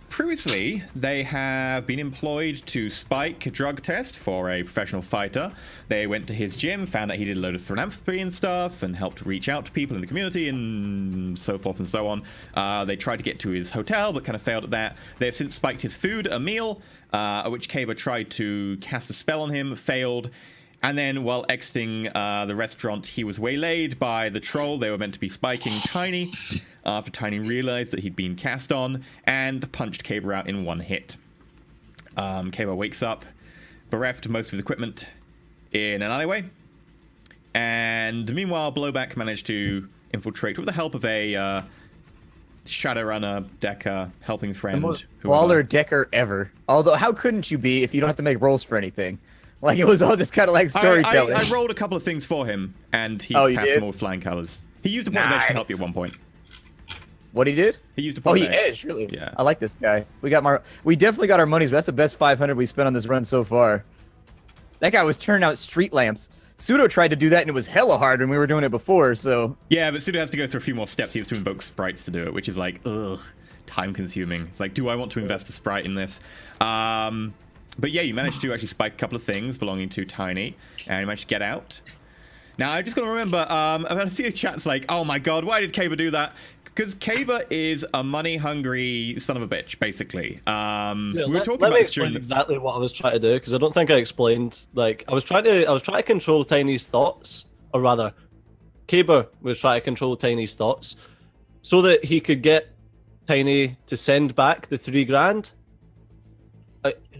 Previously, they have been employed to spike a drug test for a professional fighter. They went to his gym, found out he did a load of philanthropy and stuff, and helped reach out to people in the community and so forth and so on. They tried to get to his hotel, but kind of failed at that. They have since spiked his food, a meal, at which Kaba tried to cast a spell on him, failed. And then, while exiting the restaurant, he was waylaid by the troll they were meant to be spiking, Tiny. After Tiny realized that he'd been cast on, and punched Kaba out in one hit. Kaba wakes up, bereft of most of his equipment, in an alleyway. And meanwhile, Blowback managed to infiltrate with the help of a Shadowrunner, Decker, helping friend. Most whoever. baller decker ever. Although, how couldn't you be if you don't have to make rolls for anything? Like, it was all just kind of like storytelling. I rolled a couple of things for him, and he Oh, you passed did? them all with flying colors. He used a point of edge to help Nice. you at one point. What he did? He used a Oh, point he of edge. edged, really. Yeah. I like this guy. We definitely got our money's. That's the best 500 we spent on this run so far. That guy was turning out street lamps. Pseudo tried to do that, and it was hella hard when we were doing it before, so... Yeah, but Suda has to go through a few more steps. He has to invoke sprites to do it, which is like, ugh. time consuming. It's like, do I want to invest a sprite in this? But yeah, you managed to actually spike a couple of things belonging to Tiny, and you managed to get out. Now, I just got to remember, I see a chat's like, oh my god, why did Kaber do that? Because Kaber is a money-hungry son of a bitch, basically. We were talking about this during exactly what I was trying to do, because I don't think I explained. Like, I was trying to control Tiny's thoughts, or rather, Kaber was trying to control Tiny's thoughts, so that he could get Tiny to send back the $3,000.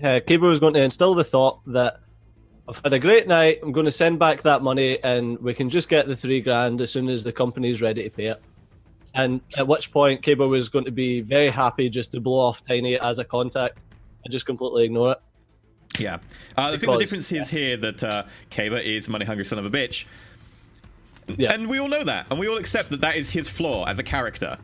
Kaber was going to instill the thought that I've had a great night, I'm going to send back that money, and we can just get the $3,000 as soon as the company's ready to pay it. And at which point, Kaber was going to be very happy just to blow off Tiny as a contact and just completely ignore it. Yeah. I think the difference is here that Kaber is money-hungry son of a bitch. Yeah. And we all know that, and we all accept that that is his flaw as a character.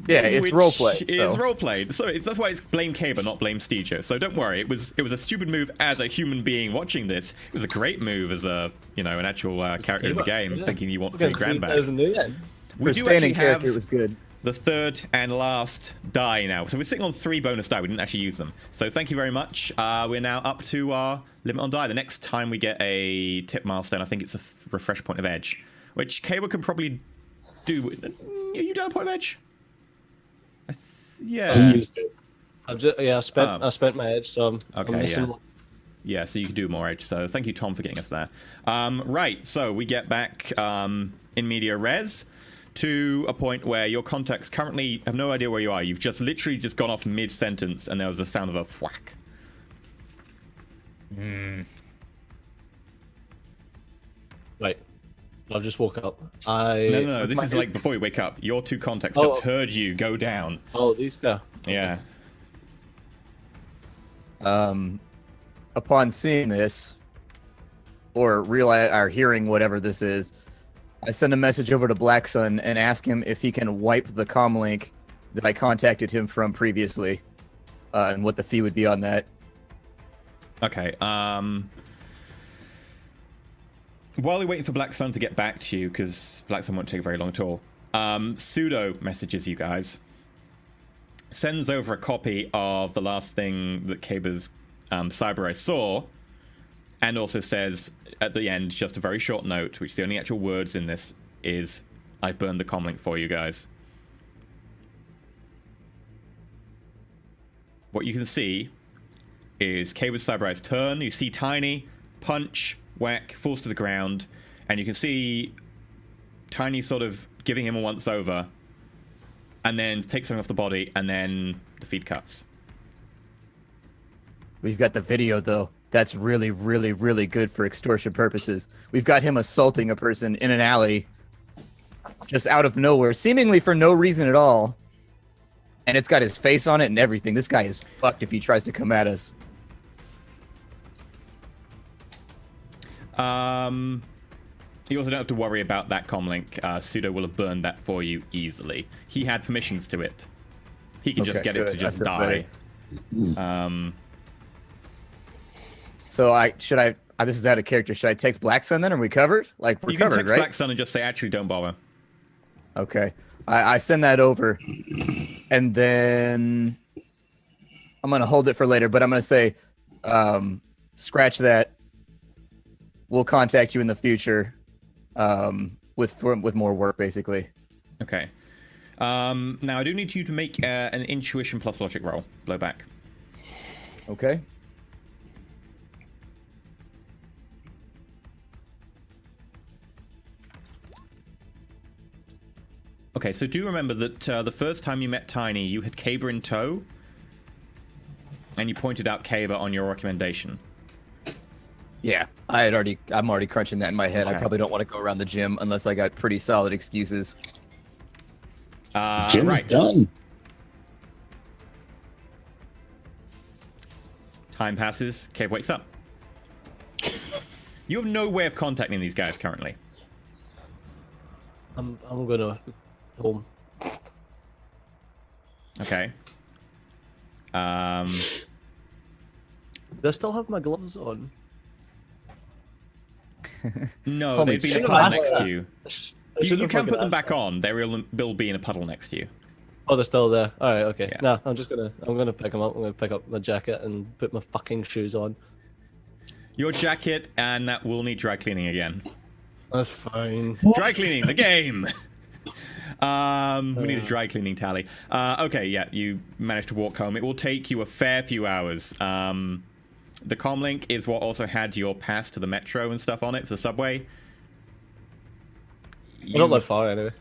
Yeah, it's roleplay. It is roleplayed. So that's why it's blame Kaber, not blame Steejo. So don't worry. It was a stupid move as a human being watching this. It was a great move as a an actual character in the game, thinking you want $3,000 back. We do actually have it was good. The third and last die now. So we're sitting on 3 bonus die. We didn't actually use them. So thank you very much. We're now up to our limit on die. The next time we get a tip milestone, I think it's a refresh point of edge, which Kaber can probably do. Are you down a point of edge? Yeah. I spent my edge, so okay, I'm missing one. Yeah, so you can do more edge. So thank you, Tom, for getting us there. Right, so we get back in media res to a point where your contacts currently have no idea where you are. You've just literally just gone off mid-sentence, and there was a sound of a whack. Right. I've just woke up. No. This is like before you wake up. Your 2 contacts just heard you go down. Oh, these guys. Yeah. Upon seeing this, or hearing whatever this is, I send a message over to Black Sun and ask him if he can wipe the comm link that I contacted him from previously, and what the fee would be on that. Okay. While you're waiting for Black Sun to get back to you, because Black Sun won't take very long at all, Pseudo messages you guys, sends over a copy of the last thing that Kaber's Cyber Eye saw, and also says at the end just a very short note, which the only actual words in this is, I've burned the comlink for you guys. What you can see is Kaber's Cyber Eye's turn. You see Tiny punch, whack, falls to the ground, and you can see Tiny sort of giving him a once over, and then takes something off the body, and then the feed cuts. We've got the video, though. That's really, really, really good for extortion purposes. We've got him assaulting a person in an alley just out of nowhere, seemingly for no reason at all. And it's got his face on it and everything. This guy is fucked if he tries to come at us. You also don't have to worry about that comlink. Pseudo will have burned that for you easily. He had permissions to it. He can just get it to just die. So this is out of character. Should I text Black Sun then? Are we covered? Like, we're covered, right? You can text Black Sun and just say, actually, don't bother. Okay. I send that over. And then I'm going to hold it for later, but I'm going to say, scratch that. We'll contact you in the future with more work, basically. Okay. Now, I do need you to make an intuition plus logic roll. Blow back. Okay. Okay, so do remember that the first time you met Tiny, you had Kaber in tow, and you pointed out Kaber on your recommendation. Yeah, I'm already crunching that in my head. Okay. I probably don't want to go around the gym unless I got pretty solid excuses. Gym's right. done. Time passes. Kaber wakes up. You have no way of contacting these guys currently. I'm gonna home. Okay. Do I still have my gloves on? No, they'd be in a puddle next to you. You can put them back on. They'll be in a puddle next to you. Oh, they're still there. All right, okay. Yeah. No, I'm gonna pick them up. I'm gonna pick up my jacket and put my fucking shoes on. Your jacket, and that will need dry cleaning again. That's fine. Dry cleaning, the game! We need a dry cleaning tally. Okay, yeah, you managed to walk home. It will take you a fair few hours. The comlink is what also had your pass to the metro and stuff on it for the subway. I don't live far anyway.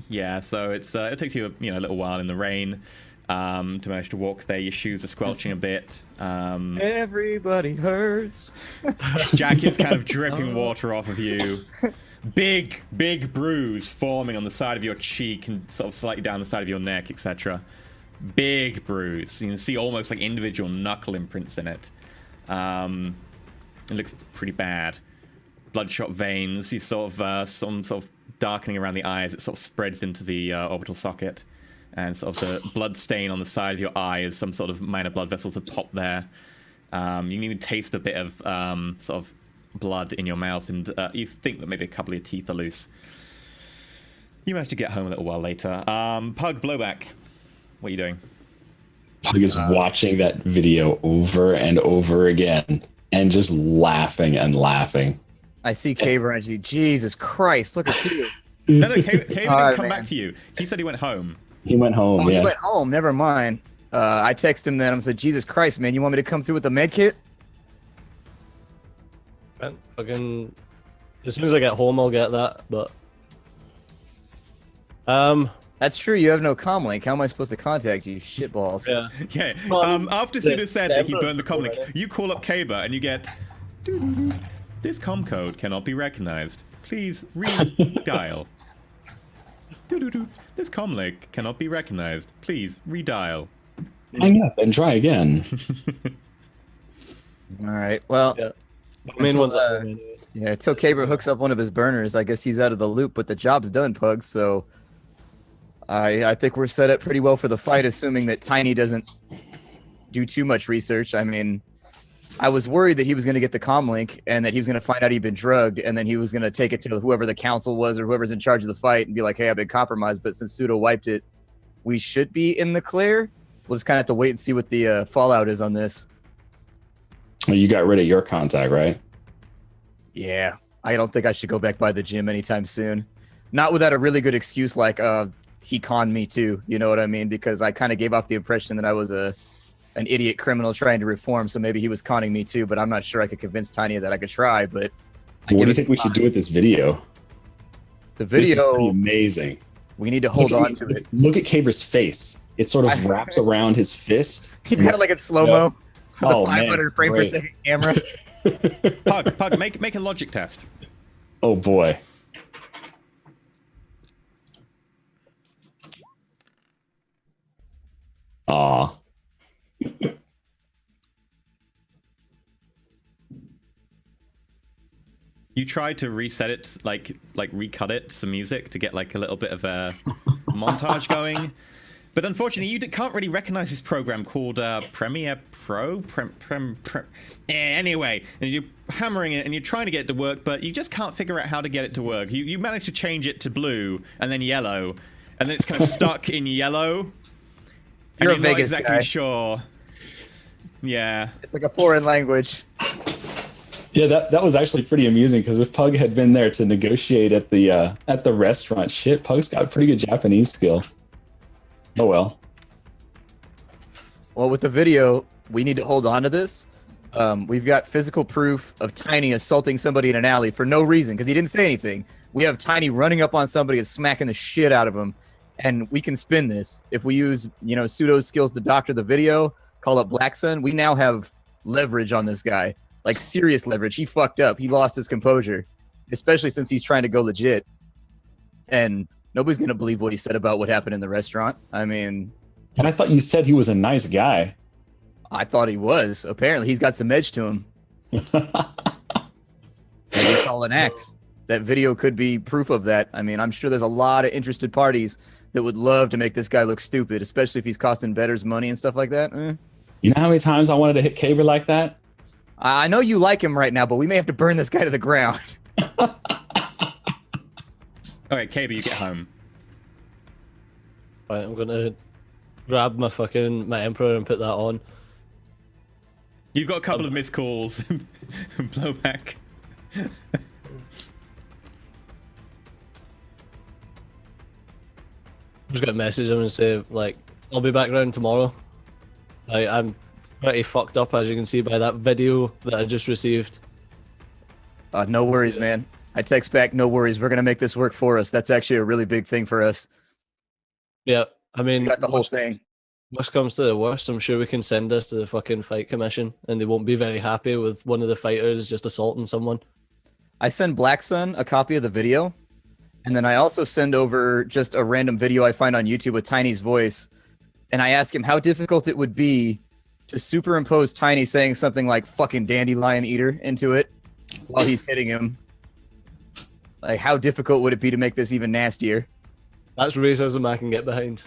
Yeah, so it takes you a little while in the rain to manage to walk there. Your shoes are squelching a bit. Everybody hurts. Jacket's kind of dripping water off of you. Big bruise forming on the side of your cheek and sort of slightly down the side of your neck, etc. Big bruise. You can see almost like individual knuckle imprints in it. It looks pretty bad. Bloodshot veins. You sort of some sort of darkening around the eyes. It sort of spreads into the orbital socket, and sort of the blood stain on the side of your eye as some sort of minor blood vessels have popped there. You can even taste a bit of sort of blood in your mouth, and you think that maybe a couple of your teeth are loose. You manage to get home a little while later. Pug, Blowback, what are you doing? Pug is watching that video over and over again and just laughing and laughing. I see Caber and I see, Jesus Christ, look at you. No, Caber didn't Alright, come man. back to you. He said he went home. He went home, Oh, yeah. he went home. Never mind. I texted him then. I said, Jesus Christ, man, you want me to come through with the med kit? Right, fucking. As soon as I get home, I'll get that. But That's true. You have no comlink. How am I supposed to contact you, shitballs? yeah. Yeah. Well, After Suda said that he Deborah's burned the comlink, recording. you call up Caber and you get, "Doo-doo-doo. This com code cannot be recognized. Please redial. Doo-doo-doo. This comlink cannot be recognized. Please redial." Hang up and try again. All right. Well, Yeah. The main one's Until, yeah, until Caber hooks up one of his burners, I guess he's out of the loop, but the job's done, Pug. So I think we're set up pretty well for the fight, assuming that Tiny doesn't do too much research. I mean, I was worried that he was going to get the comlink and that he was going to find out he'd been drugged, and then he was going to take it to whoever the council was or whoever's in charge of the fight and be like, hey, I've been compromised. But since Pseudo wiped it, we should be in the clear. We'll just kind of have to wait and see what the fallout is on this. Well, you got rid of your contact, right? Yeah, I don't think I should go back by the gym anytime soon. Not without a really good excuse like he conned me too. You know what I mean? Because I kind of gave off the impression that I was an idiot criminal trying to reform. So maybe he was conning me too. But I'm not sure I could convince Tiny that I could try. But What do you think we should do with this video? the This is pretty video, amazing. we need to hold on to it. Look at Caber's face. It sort of wraps around his fist. He got it like in slow mo. For the Oh, man, 500 frame per great. second camera. Pug, make a logic test. Oh boy. Aw. You tried to reset it, like recut it, some music to get like a little bit of a montage going, but unfortunately you can't really recognize this program called Premiere Pro. Anyway, and you're hammering it and you're trying to get it to work, but you just can't figure out how to get it to work. You manage to change it to blue and then yellow, and then it's kind of stuck in yellow. You're a and you're not Vegas exactly guy. sure. Yeah. It's like a foreign language. Yeah, that was actually pretty amusing because if Pug had been there to negotiate at the restaurant, shit, Pug's got a pretty good Japanese skill. Oh well. Well, with the video, we need to hold on to this. We've got physical proof of Tiny assaulting somebody in an alley for no reason because he didn't say anything. We have Tiny running up on somebody and smacking the shit out of him, and we can spin this if we use Pseudo's skills to doctor the video. Call up Black Sun. We now have leverage on this guy. Like, serious leverage. He fucked up. He lost his composure, especially since he's trying to go legit. And nobody's going to believe what he said about what happened in the restaurant. I mean, And I thought you said he was a nice guy. I thought he was. Apparently, he's got some edge to him. Maybe it's all an act. That video could be proof of that. I mean, I'm sure there's a lot of interested parties that would love to make this guy look stupid, especially if he's costing bettors money and stuff like that. You know how many times I wanted to hit Caber like that? I know you like him right now, but we may have to burn this guy to the ground. All right, Caber, you get home. Right, I'm gonna grab my Emperor and put that on. You've got a couple of missed calls. Blowback. I'm just gonna message him and say, like, I'll be back around tomorrow. I'm pretty fucked up, as you can see by that video that I just received. No worries, man. I text back, no worries. We're going to make this work for us. That's actually a really big thing for us. Yeah, I mean, We got the whole thing. worst comes to the worst, I'm sure we can send this to the fucking fight commission, and they won't be very happy with one of the fighters just assaulting someone. I send Black Sun a copy of the video, and then I also send over just a random video I find on YouTube with Tiny's voice, and I ask him how difficult it would be to superimpose Tiny saying something like fucking dandelion eater into it while he's hitting him. Like, how difficult would it be to make this even nastier? That's racism I can get behind.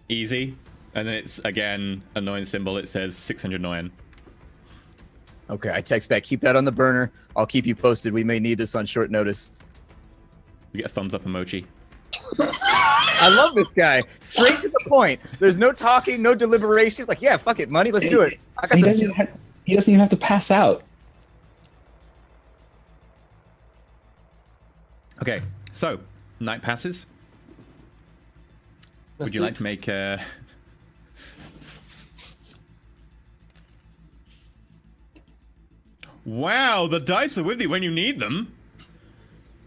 Easy. And then it's, again, annoying symbol. It says 600 annoying. Okay, I text back, keep that on the burner. I'll keep you posted. We may need this on short notice. You get a thumbs up emoji. I love this guy. Straight to the point. There's no talking, no deliberation. He's like, yeah, fuck it, money. Let's do it. I got He this. doesn't even have to pass out. Okay, so night passes. Would you like to make Wow, the dice are with you when you need them.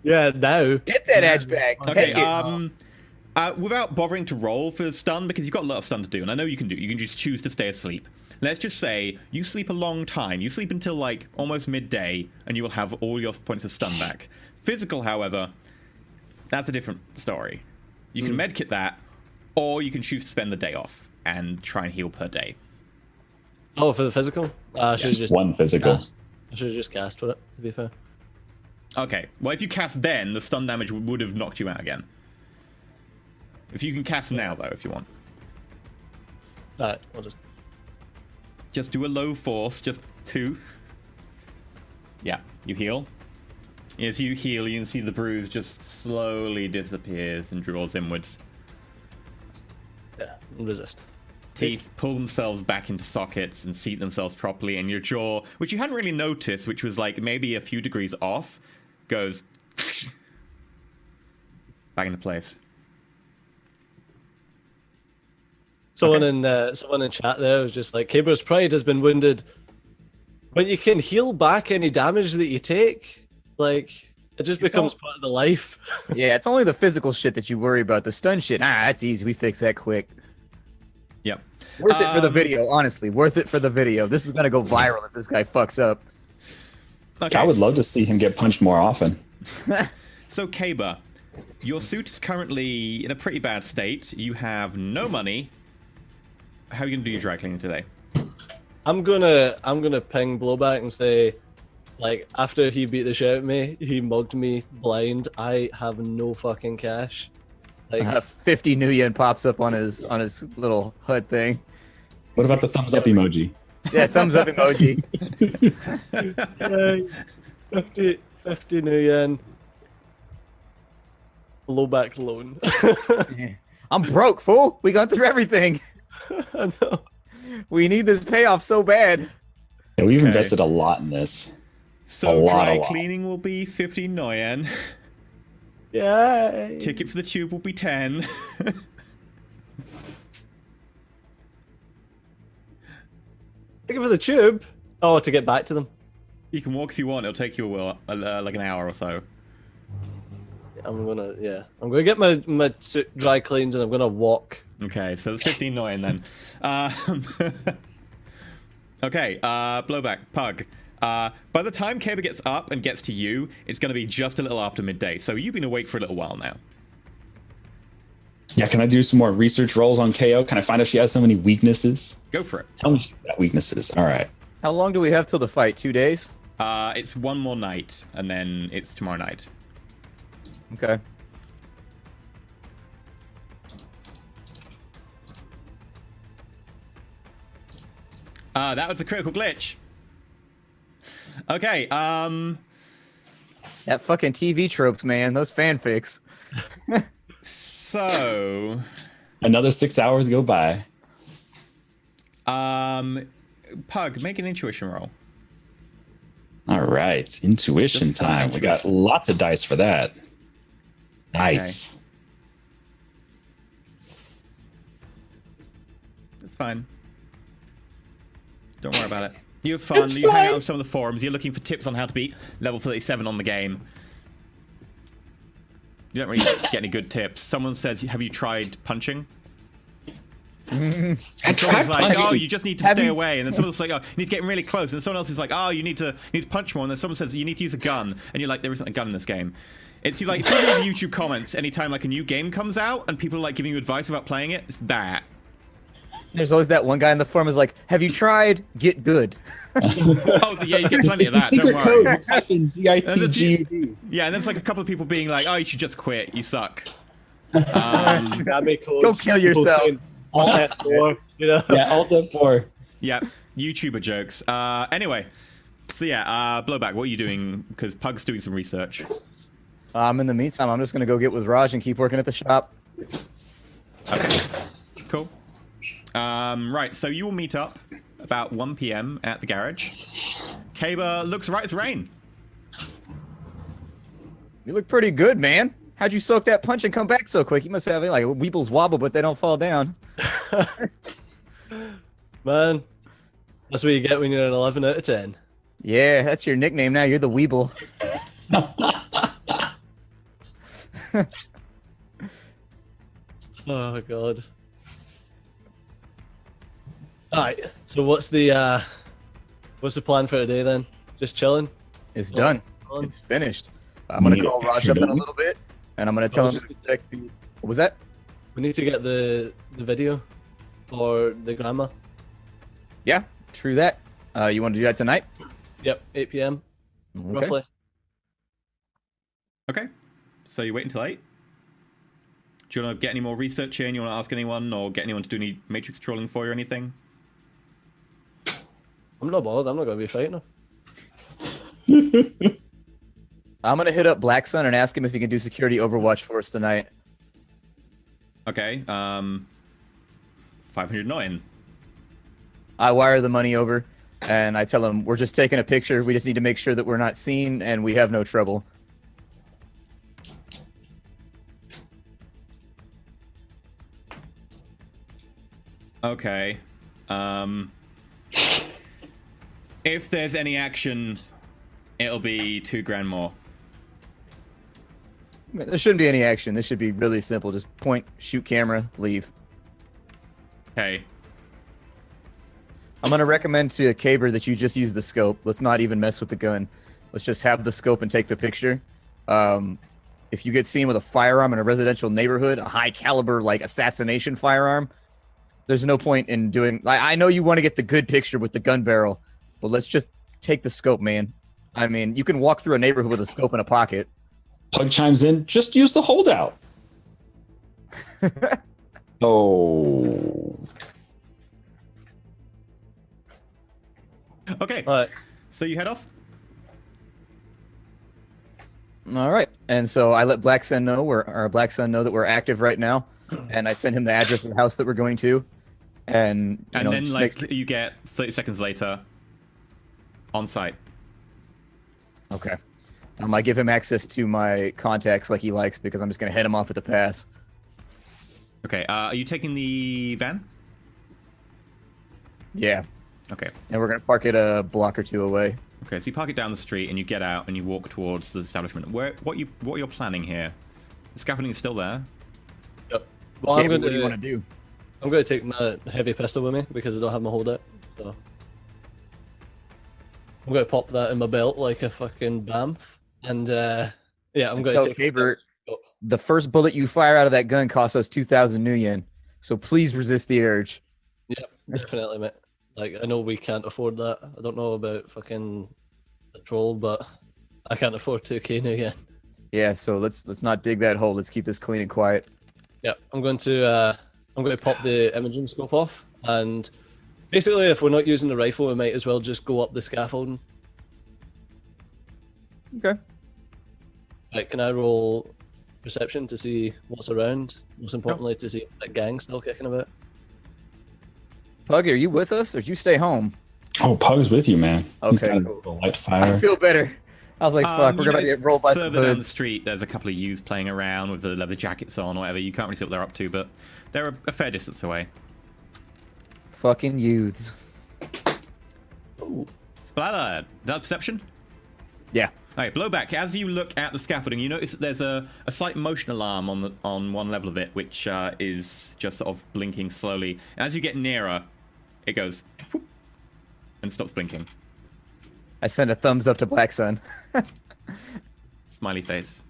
Yeah, now. Get that edge back. Okay, Take it. without bothering to roll for stun, because you've got a lot of stun to do, and I know you can just choose to stay asleep. Let's just say you sleep a long time. You sleep until like almost midday, and you will have all your points of stun back. Physical, however, that's a different story. You can medkit that, or you can choose to spend the day off and try and heal per day. Oh, for the physical? I should have just One physical. cast. I should have just cast for it, to be fair. Okay, well, if you cast then, the stun damage would have knocked you out again. If you can cast now, though, if you want. Alright, I'll Just do a low force, just 2. Yeah, you heal. As you heal, you can see the bruise just slowly disappears and draws inwards. yeah, resist. Teeth pull themselves back into sockets and seat themselves properly, and your jaw, which you hadn't really noticed, which was like maybe a few degrees off, goes back into place. Someone in chat there was just like, Caber's pride has been wounded. When you can heal back any damage that you take, like, it just becomes part of the life. Yeah, it's only the physical shit that you worry about. The stun shit, that's easy. We fix that quick. Yep. Worth it for the video, honestly. Worth it for the video. This is gonna go viral if this guy fucks up. Okay. I would love to see him get punched more often. So, Kaber, your suit is currently in a pretty bad state. You have no money. How are you gonna do your dry cleaning today? I'm gonna ping Blowback and say, like, after he beat the shit out of me, he mugged me blind. I have no fucking cash. Like, 50 new yen pops up on his little HUD thing. What about the thumbs up emoji? Yeah, thumbs up emoji. 50 new yen. Blowback loan. Yeah. I'm broke, fool. We got through everything. I know. We need this payoff so bad. Yeah, we've Okay. invested a lot in this. So, A lot. dry cleaning will be 50 Noyen. Yeah. Ticket for the tube will be 10. Ticket for the tube. Oh, to get back to them. You can walk if you want. It'll take you like an hour or so. I'm gonna get my suit dry cleaned and I'm gonna walk. Okay, so it's 15 Noyen then. Okay, Blowback, Pug. By the time Kaber gets up and gets to you, it's going to be just a little after midday. So you've been awake for a little while now. Yeah, can I do some more research rolls on KO? Can I find out if she has so many weaknesses? Go for it. Tell me she's got weaknesses. All right. How long do we have till the fight? 2 days? It's one more night, and then it's tomorrow night. Okay. That was a critical glitch. Okay. That fucking TV tropes, man. Those fanfics. So, Another 6 hours go by. Pug, make an intuition roll. All right, intuition Just for time. We got intuition. lots of dice for that. Nice. It's fine. Don't worry about it. You have fun. You hang out on some of the forums. You're looking for tips on how to beat level 37 on the game. You don't really get any good tips. Someone says, "Have you tried punching?" I And someone's like, punching. "Oh, you just need to stay away." And then someone's like, "Oh, you need to get really close." And someone else is like, "Oh, you need to punch more." And then someone says, "You need to use a gun." And you're like, "There isn't a gun in this game." It's like if you read the YouTube comments anytime like a new game comes out and people are like giving you advice about playing it. It's that. There's always that one guy in the forum is like, "Have you tried? Get good." Oh, yeah, you get plenty It's of a that. secret Don't code. worry. You type in GITGUD. Yeah, and then it's like a couple of people being like, "Oh, you should just quit. You suck." That'd be cool. Go kill yourself. Alt F4, you know? Yeah, Alt F4. Yeah, YouTuber jokes. Anyway, so yeah, Blowback, what are you doing? Because Pug's doing some research. In the meantime, I'm just gonna go get with Raj and keep working at the shop. Okay, cool. Right, so you will meet up about 1 p.m. at the garage. Kaba looks right as rain. You look pretty good, man. How'd you soak that punch and come back so quick? You must have like Weebles wobble, but they don't fall down. Man, that's what you get when you're an 11 out of 10. Yeah, that's your nickname now. You're the Weeble. Oh god. Alright, so what's the plan for today then? Just chilling? It's done. On? It's finished. I'm gonna Need a call Raj picture, up in a don't we? little bit, and I'm gonna tell him just- to check the. What was that? We need to get the video for the grandma. Yeah, true that. You want to do that tonight? Yep, 8 p.m. Okay. roughly. Okay, so you wait until 8. Do you want to get any more research in? You want to ask anyone or get anyone to do any matrix trolling for you or anything? I'm not bothered. I'm not going to be fighting her. I'm gonna hit up Black Sun and ask him if he can do security Overwatch for us tonight. Okay, 509. I wire the money over, and I tell him we're just taking a picture. We just need to make sure that we're not seen and we have no trouble. Okay. If there's any action, it'll be $2,000 more. There shouldn't be any action. This should be really simple. Just point, shoot camera, leave. Okay. I'm gonna recommend to Caber that you just use the scope. Let's not even mess with the gun. Let's just have the scope and take the picture. If you get seen with a firearm in a residential neighborhood, a high caliber like assassination firearm, there's no point in doing. I know you want to get the good picture with the gun barrel, but let's just take the scope, man. I mean, you can walk through a neighborhood with a scope in a pocket. Pug chimes in. Just use the holdout. Oh. Okay. Alright. So you head off? All right, and so I let Black Sun know that we're active right now, and I send him the address of the house that we're going to, and Then, just like, you get 30 seconds later on site. okay. I give him access to my contacts like he likes because I'm just gonna head him off at the pass. Okay, are you taking the van? Yeah, Okay. and we're gonna park it a block or two away. Okay, so you park it down the street and you get out and you walk towards the establishment. What you're planning here? The scaffolding is still there. Yep. Well, Caber, I'm going what do you to want to do? I'm going to take my heavy pistol with me because I don't have my holdout. So I'm going to pop that in my belt like a fucking bamf. And yeah, I'm going Tell to take Caber, the first bullet you fire out of that gun costs us 2,000 new yen. So please resist the urge. Yep, definitely, mate. Like, I know we can't afford that. I don't know about fucking patrol, but I can't afford 2k now yet. Yeah, so let's not dig that hole. Let's keep this clean and quiet. Yeah, I'm going to pop the imaging scope off, and basically, if we're not using the rifle, we might as well just go up the scaffolding. Okay. Right, can I roll perception to see what's around? Most importantly, to see if that gang's still kicking about. Pug, are you with us, or did you stay home? Oh, Pug's with you, man. He's Okay, got cool. a light fire. I feel better. I was like, fuck, we're you gonna notice get rolled by some further down the hoods. street, there's a couple of youths playing around with the leather jackets on or whatever. You can't really see what they're up to, but they're a fair distance away. Fucking youths. Splatter, that's perception? Yeah. Alright, blowback. As you look at the scaffolding, you notice that there's a slight motion alarm on one level of it, which is just sort of blinking slowly. And as you get nearer, it goes whoop, and stops blinking. I send a thumbs up to Black Sun. Smiley face.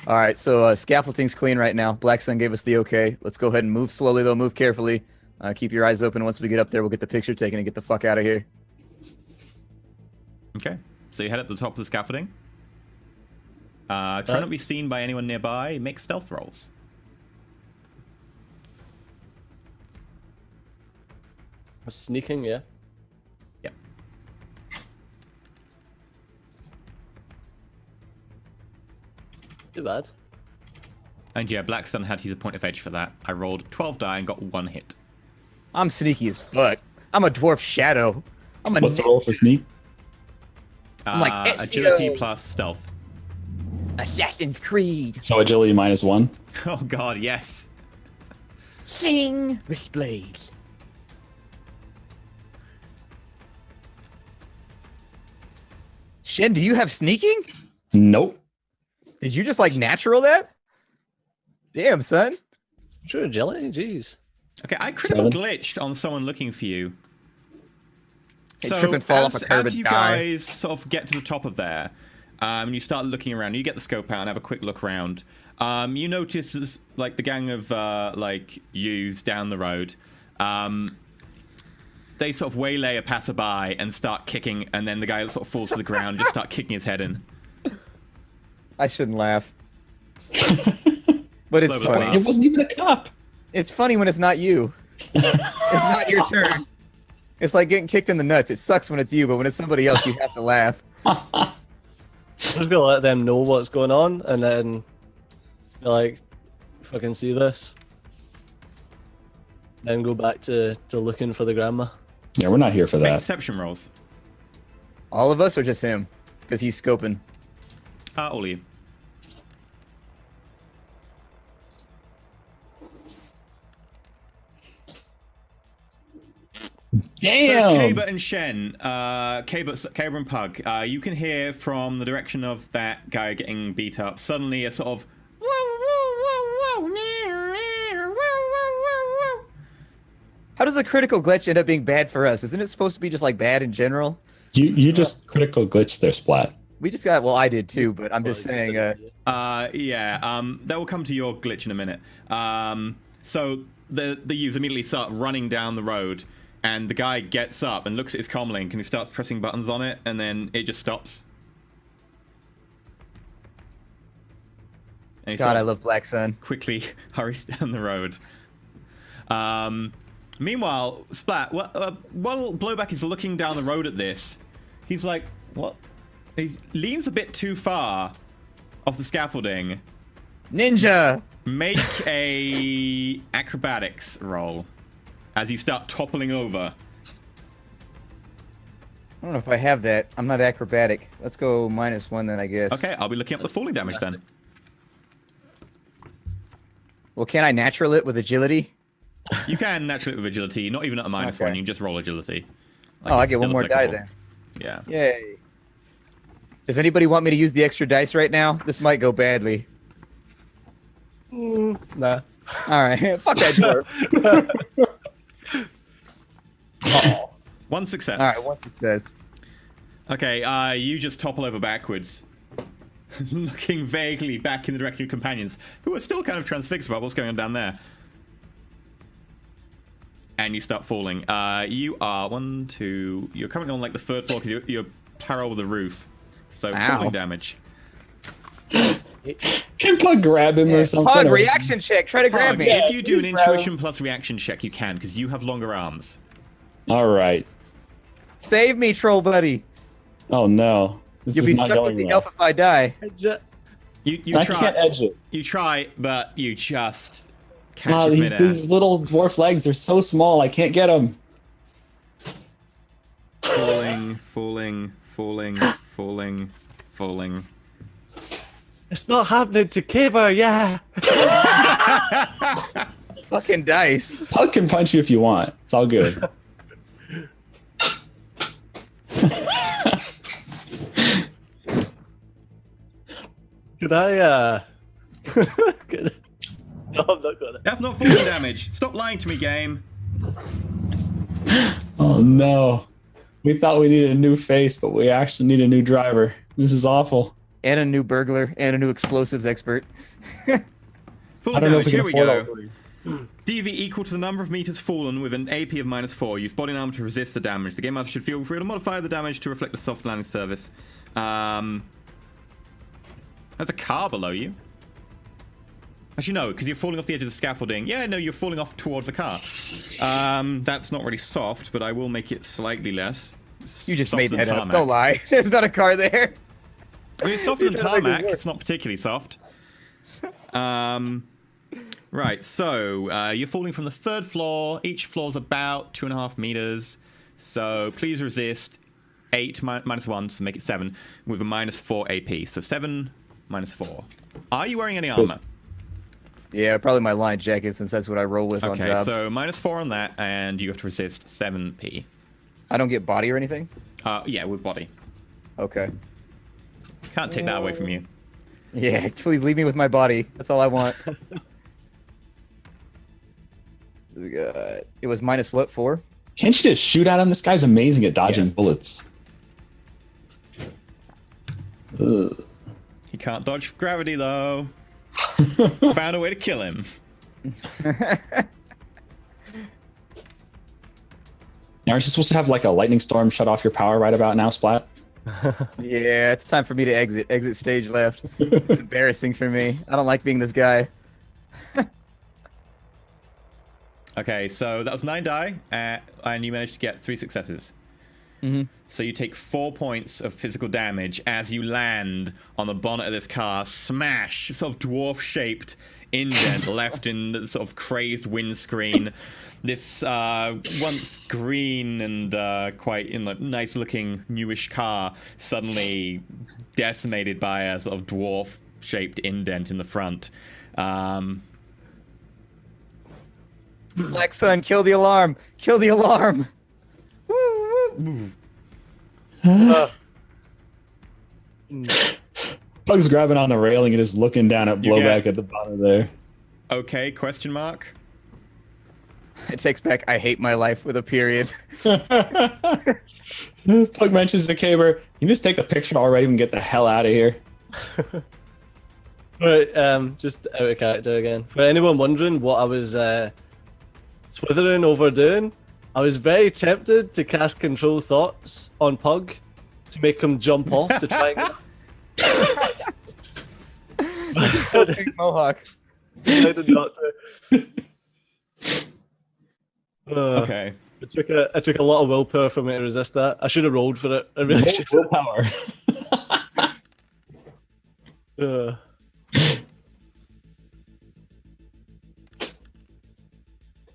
All right, so scaffolding's clean right now. Black Sun gave us the okay. Let's go ahead and move slowly, though. Move carefully. Keep your eyes open. Once we get up there, we'll get the picture taken and get the fuck out of here. Okay, so you head up the top of the scaffolding. Try not to be seen by anyone nearby. Make stealth rolls. Sneaking, yeah. Yep. Too bad. And yeah, Black Sun had to use a point of edge for that. I rolled 12 die and got 1 hit. I'm sneaky as fuck. I'm a dwarf shadow. I'm a What's the roll for sneak? I'm like, agility SEO. plus stealth. Assassin's Creed. So agility -1. Oh god, yes. Sing with blades. Shen, do you have sneaking? Nope. Did you just like natural that? Damn, son. True agility, jeez. Okay, I critical 7. glitched on someone looking for you. Hey, trip and fall off a curb as and you die. guys sort of get to the top of there, you start looking around. You get the scope out and have a quick look around. You notice this, like the gang of like youths down the road. They sort of waylay a passerby and start kicking, and then the guy sort of falls to the ground and just start kicking his head in. I shouldn't laugh. But it's Blow funny. up. It wasn't even a cop. It's funny when it's not you. It's not your turn. It's like getting kicked in the nuts. It sucks when it's you, but when it's somebody else, you have to laugh. I'm just gonna let them know what's going on, and then be like, if I can see this, then go back to looking for the grandma. Yeah, we're not here for Make that. perception rolls. All of us or just him? Because he's scoping. All of you. Damn. So Kaber and Shen, Kaber and Pug, you can hear from the direction of that guy getting beat up, suddenly a sort of How does a critical glitch end up being bad for us? Isn't it supposed to be just like bad in general? You just critical glitched their splat. We just got, well, I did too, but I'm just saying, that will come to your glitch in a minute. So the youths immediately start running down the road, and the guy gets up and looks at his comlink, and he starts pressing buttons on it, and then it just stops. And he God, sort I of love Black Sun. quickly hurries down the road. Meanwhile, Splat, while Blowback is looking down the road at this, he's like, what? He leans a bit too far off the scaffolding. Ninja! Make a acrobatics roll as you start toppling over. I don't know if I have that. I'm not acrobatic. Let's go -1 then, I guess. Okay, I'll be looking up the falling damage then. Well, can I natural it with agility? You can naturally with agility, not even at a -1, Okay. you can just roll agility. Like, Oh, I it's get one still more die applicable. then. Yeah. Yay. Does anybody want me to use the extra dice right now? This might go badly. Nah. Alright, fuck that door. Oh. One success. Alright, one success. Okay, you just topple over backwards, looking vaguely back in the direction of your companions, who are still kind of transfixed about what's going on down there. And you start falling. You are you're currently on like the 3rd floor because you're parallel with the roof. So Ow. falling damage. Can Pug grab him or something? Pug, or- reaction check. Try to grab Pug, me. if you do an please grab him. intuition plus reaction check, you can, because you have longer arms. All right. Save me, troll buddy. Oh no. This You'll is be not stuck with going the well. elf if I die. You I try. can't edge it. You try, but you just catch Oh, us these midair. little dwarf legs are so small. I can't get them. Falling, falling, falling, falling, falling. It's not happening to Caber, yeah. Fucking dice. Pug can punch you if you want. It's all good. Could I, No, I'm not gonna. That's not falling damage. Stop lying to me, game. Oh no. We thought we needed a new face, but we actually need a new driver. This is awful. And a new burglar and a new explosives expert. Falling I don't know if damage, we here can we afford go. all three. DV equal to the number of meters fallen with an AP of -4. Use body armor to resist the damage. The game master should feel free to modify the damage to reflect the soft landing service. There's a car below you. Actually, no, because you're falling off the edge of the scaffolding. Yeah, no, you're falling off towards a car. That's not really soft, but I will make it slightly less. You just Softer made than that up. tarmac. Don't lie. There's not a car there. I mean, it's softer than You're trying to make it tarmac. work. It's not particularly soft. Right, so you're falling from the 3rd floor. Each floor's about 2.5 meters. So please resist 8 minus 1 to make it 7 with a -4 AP. So 7 minus 4. Are you wearing any armor? Yeah, probably my line jacket since that's what I roll with on Okay, jobs. so -4 on that, and you have to resist 7p. I don't get body or anything? Yeah, with body. Okay. Can't take that away from you. Yeah, please leave me with my body. That's all I want. We got... It was minus what, 4? Can't you just shoot at him? This guy's amazing at dodging bullets. Ugh. He can't dodge gravity, though. Found a way to kill him. Aren't you supposed to have like a lightning storm shut off your power right about now, Splat? Yeah, it's time for me to exit. Exit stage left. It's embarrassing for me. I don't like being this guy. Okay, so that was 9 die, and you managed to get 3 successes. So you take 4 points of physical damage as you land on the bonnet of this car, smash, sort of dwarf-shaped indent left in the sort of crazed windscreen. This once green and quite nice-looking newish car suddenly decimated by a sort of dwarf-shaped indent in the front. Black Sun, kill the alarm! Kill the alarm! Woo, woo. Pug's grabbing on the railing and just looking down at You blowback get- at the bottom there. Okay, question mark? It takes back I hate my life with a period. Pug mentions the caber. You just take the picture already and get the hell out of here. Right, just out of character again. For anyone wondering what I was swithering over doing, I was very tempted to cast Control Thoughts on Pug to make him jump off to try and Big mohawk. decided not to. Okay. It took a lot of willpower for me to resist that. I should have rolled for it. I really should. Willpower.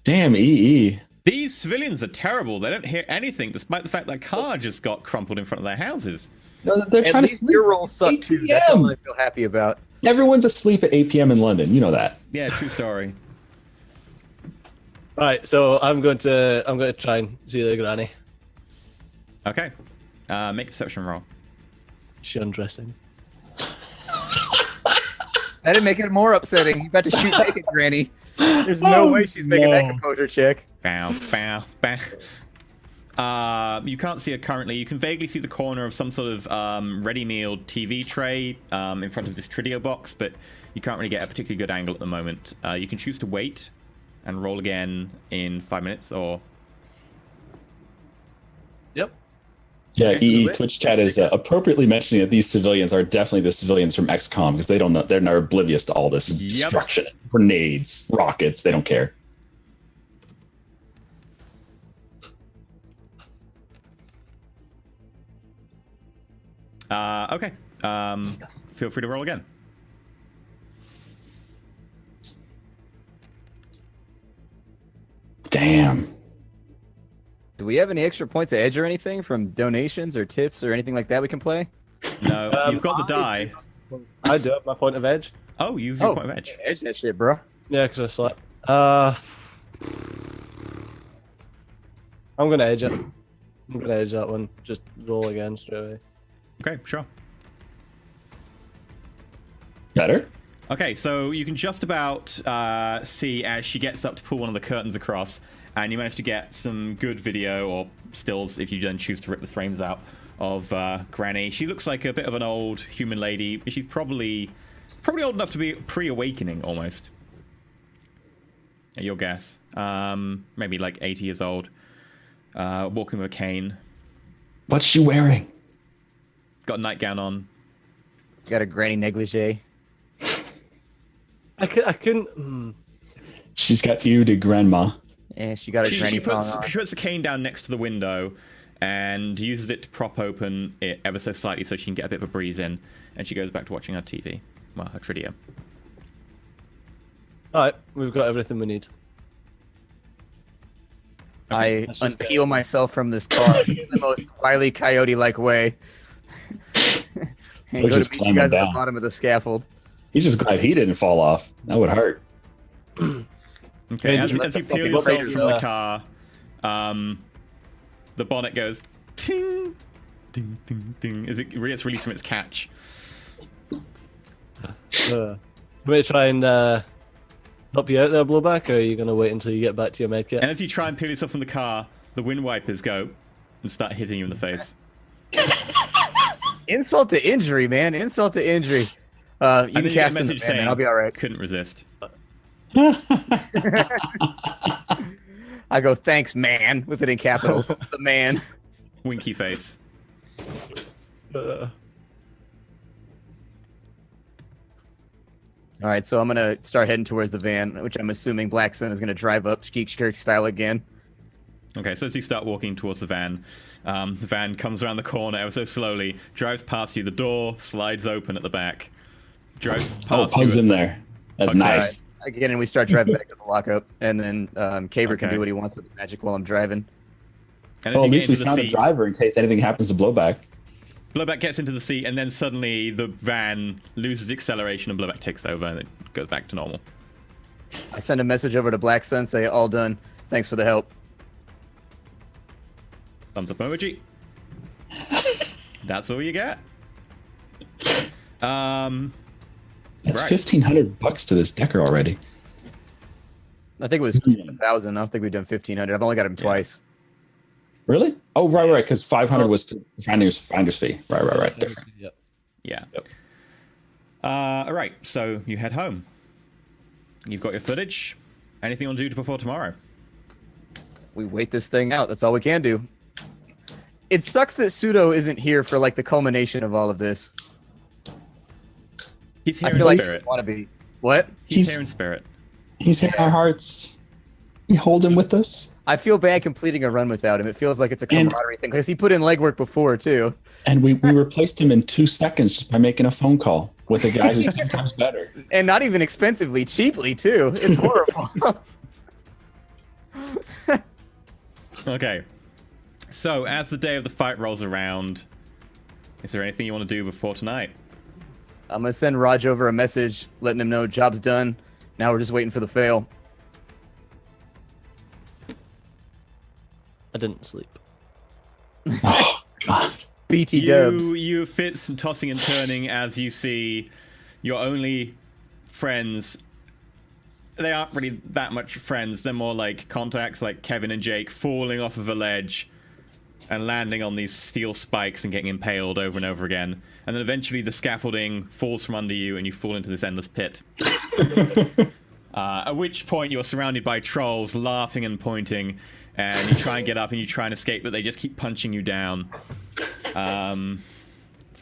Damn, EE. These civilians are terrible. They don't hear anything, despite the fact that car just got crumpled in front of their houses. No, they're At trying to least sleep. your rolls suck 8 too. That's all PM. I feel happy about. Everyone's asleep at 8 p.m. in London. You know that. Yeah, true story. Right, so I'm going to try and see the granny. Okay. Make a perception roll. Is she undressing? That didn't make it more upsetting. You about to shoot naked, Granny. There's no way she's making that no. composure check. Bow, bow, bow. You can't see it currently. You can vaguely see the corner of some sort of ready-mealed TV tray in front of this Tridio box, but you can't really get a particularly good angle at the moment. You can choose to wait and roll again in 5 minutes, or... Yep. Yeah, Okay. EE Twitch chat is appropriately mentioning that these civilians are definitely the civilians from XCOM because they don't know, they're oblivious to all this destruction, grenades, rockets. They don't care. Okay. Feel free to roll again. Damn. Do we have any extra points of edge or anything from donations or tips or anything like that we can play? No, you've got the die. I do have my point of edge. Oh, you use your point of edge. Edge that shit, bro. Yeah, because I slept. I'm gonna edge it. I'm gonna edge that one. Just roll again straight away. Okay, sure. Better? Okay, so you can just about see as she gets up to pull one of the curtains across, and you manage to get some good video or stills if you then choose to rip the frames out of Granny. She looks like a bit of an old human lady. She's probably old enough to be pre-awakening almost. Your guess. Maybe like 80 years old. Walking with a cane. What's she wearing? Got a nightgown on. Got a granny negligee. I couldn't. She's got you to grandma. Yeah, she got a granny She puts on. a cane down next to the window and uses it to prop open it ever so slightly so she can get a bit of a breeze in. And she goes back to watching her TV. Well, her Tridio. Alright, we've got everything we need. I Let's just unpeel myself from this car in the most Wile Coyote-like way. And We're go just to meet you climbing guys at down. the bottom of the scaffold. He's just glad he didn't fall off. That would hurt. Okay, as let you the peel fucking yourself laser from the go. car, the bonnet goes ting, ding, ding, ding, as it gets released from its catch. I'm gonna try and help you out there, Blowback, or are you gonna wait until you get back to your medkit? And as you try and peel yourself from the car, the wind wipers go and start hitting you in the face. Insult to injury, man. Insult to injury. You And can then you get a cast in the message van, man. saying, I'll be all right. couldn't resist. I go, thanks, man, with it in capitals. The man. Winky face. All right, so I'm gonna start heading towards the van, which I'm assuming Black Sun is gonna drive up Skeek Skirk style again. Okay, so as you start walking towards the van comes around the corner ever so slowly, drives past you, the door slides open at the back. Drives Oh, past Pug's you. in there. That's Pug's nice. Again, and we start driving back to the lockup, and then Caver can Okay. do what he wants with the magic while I'm driving. And as Well, you at get least we into the found a seat, driver in case anything happens to Blowback. Blowback gets into the seat, and then suddenly the van loses acceleration, and Blowback takes over, and it goes back to normal. I send a message over to Black Sun, say, all done. Thanks for the help. Thumbs up emoji. That's all you get. That's Right. $1,500 to this Decker already. I think it was 1,000. I don't think we've done 1,500. I've only got him twice. Really? Oh, right, because 500 was to finder's fee. Right. Different. Yep. Yeah. Yep. All right, so you head home. You've got your footage. Anything you want to do before tomorrow? We wait this thing out. That's all we can do. It sucks that Pseudo isn't here for like the culmination of all of this. He's here I in feel like spirit. he want to be. What? He's here in spirit. He's in our hearts. We hold him with us. I feel bad completing a run without him. It feels like it's a camaraderie thing because he put in legwork before too. And we replaced him in 2 seconds just by making a phone call with a guy who's 10 times better. And not even expensively, cheaply too. It's horrible. Okay. So, as the day of the fight rolls around, is there anything you want to do before tonight? I'm gonna send Raj over a message letting him know job's done. Now we're just waiting for the fail. I didn't sleep. Oh, God. BT dubs. You fits and tossing and turning as you see your only friends. They aren't really that much friends. They're more like contacts, like Kevin and Jake, falling off of a ledge and landing on these steel spikes and getting impaled over and over again. And then eventually the scaffolding falls from under you and you fall into this endless pit. At which point you're surrounded by trolls laughing and pointing, and you try and get up and you try and escape, but they just keep punching you down. It's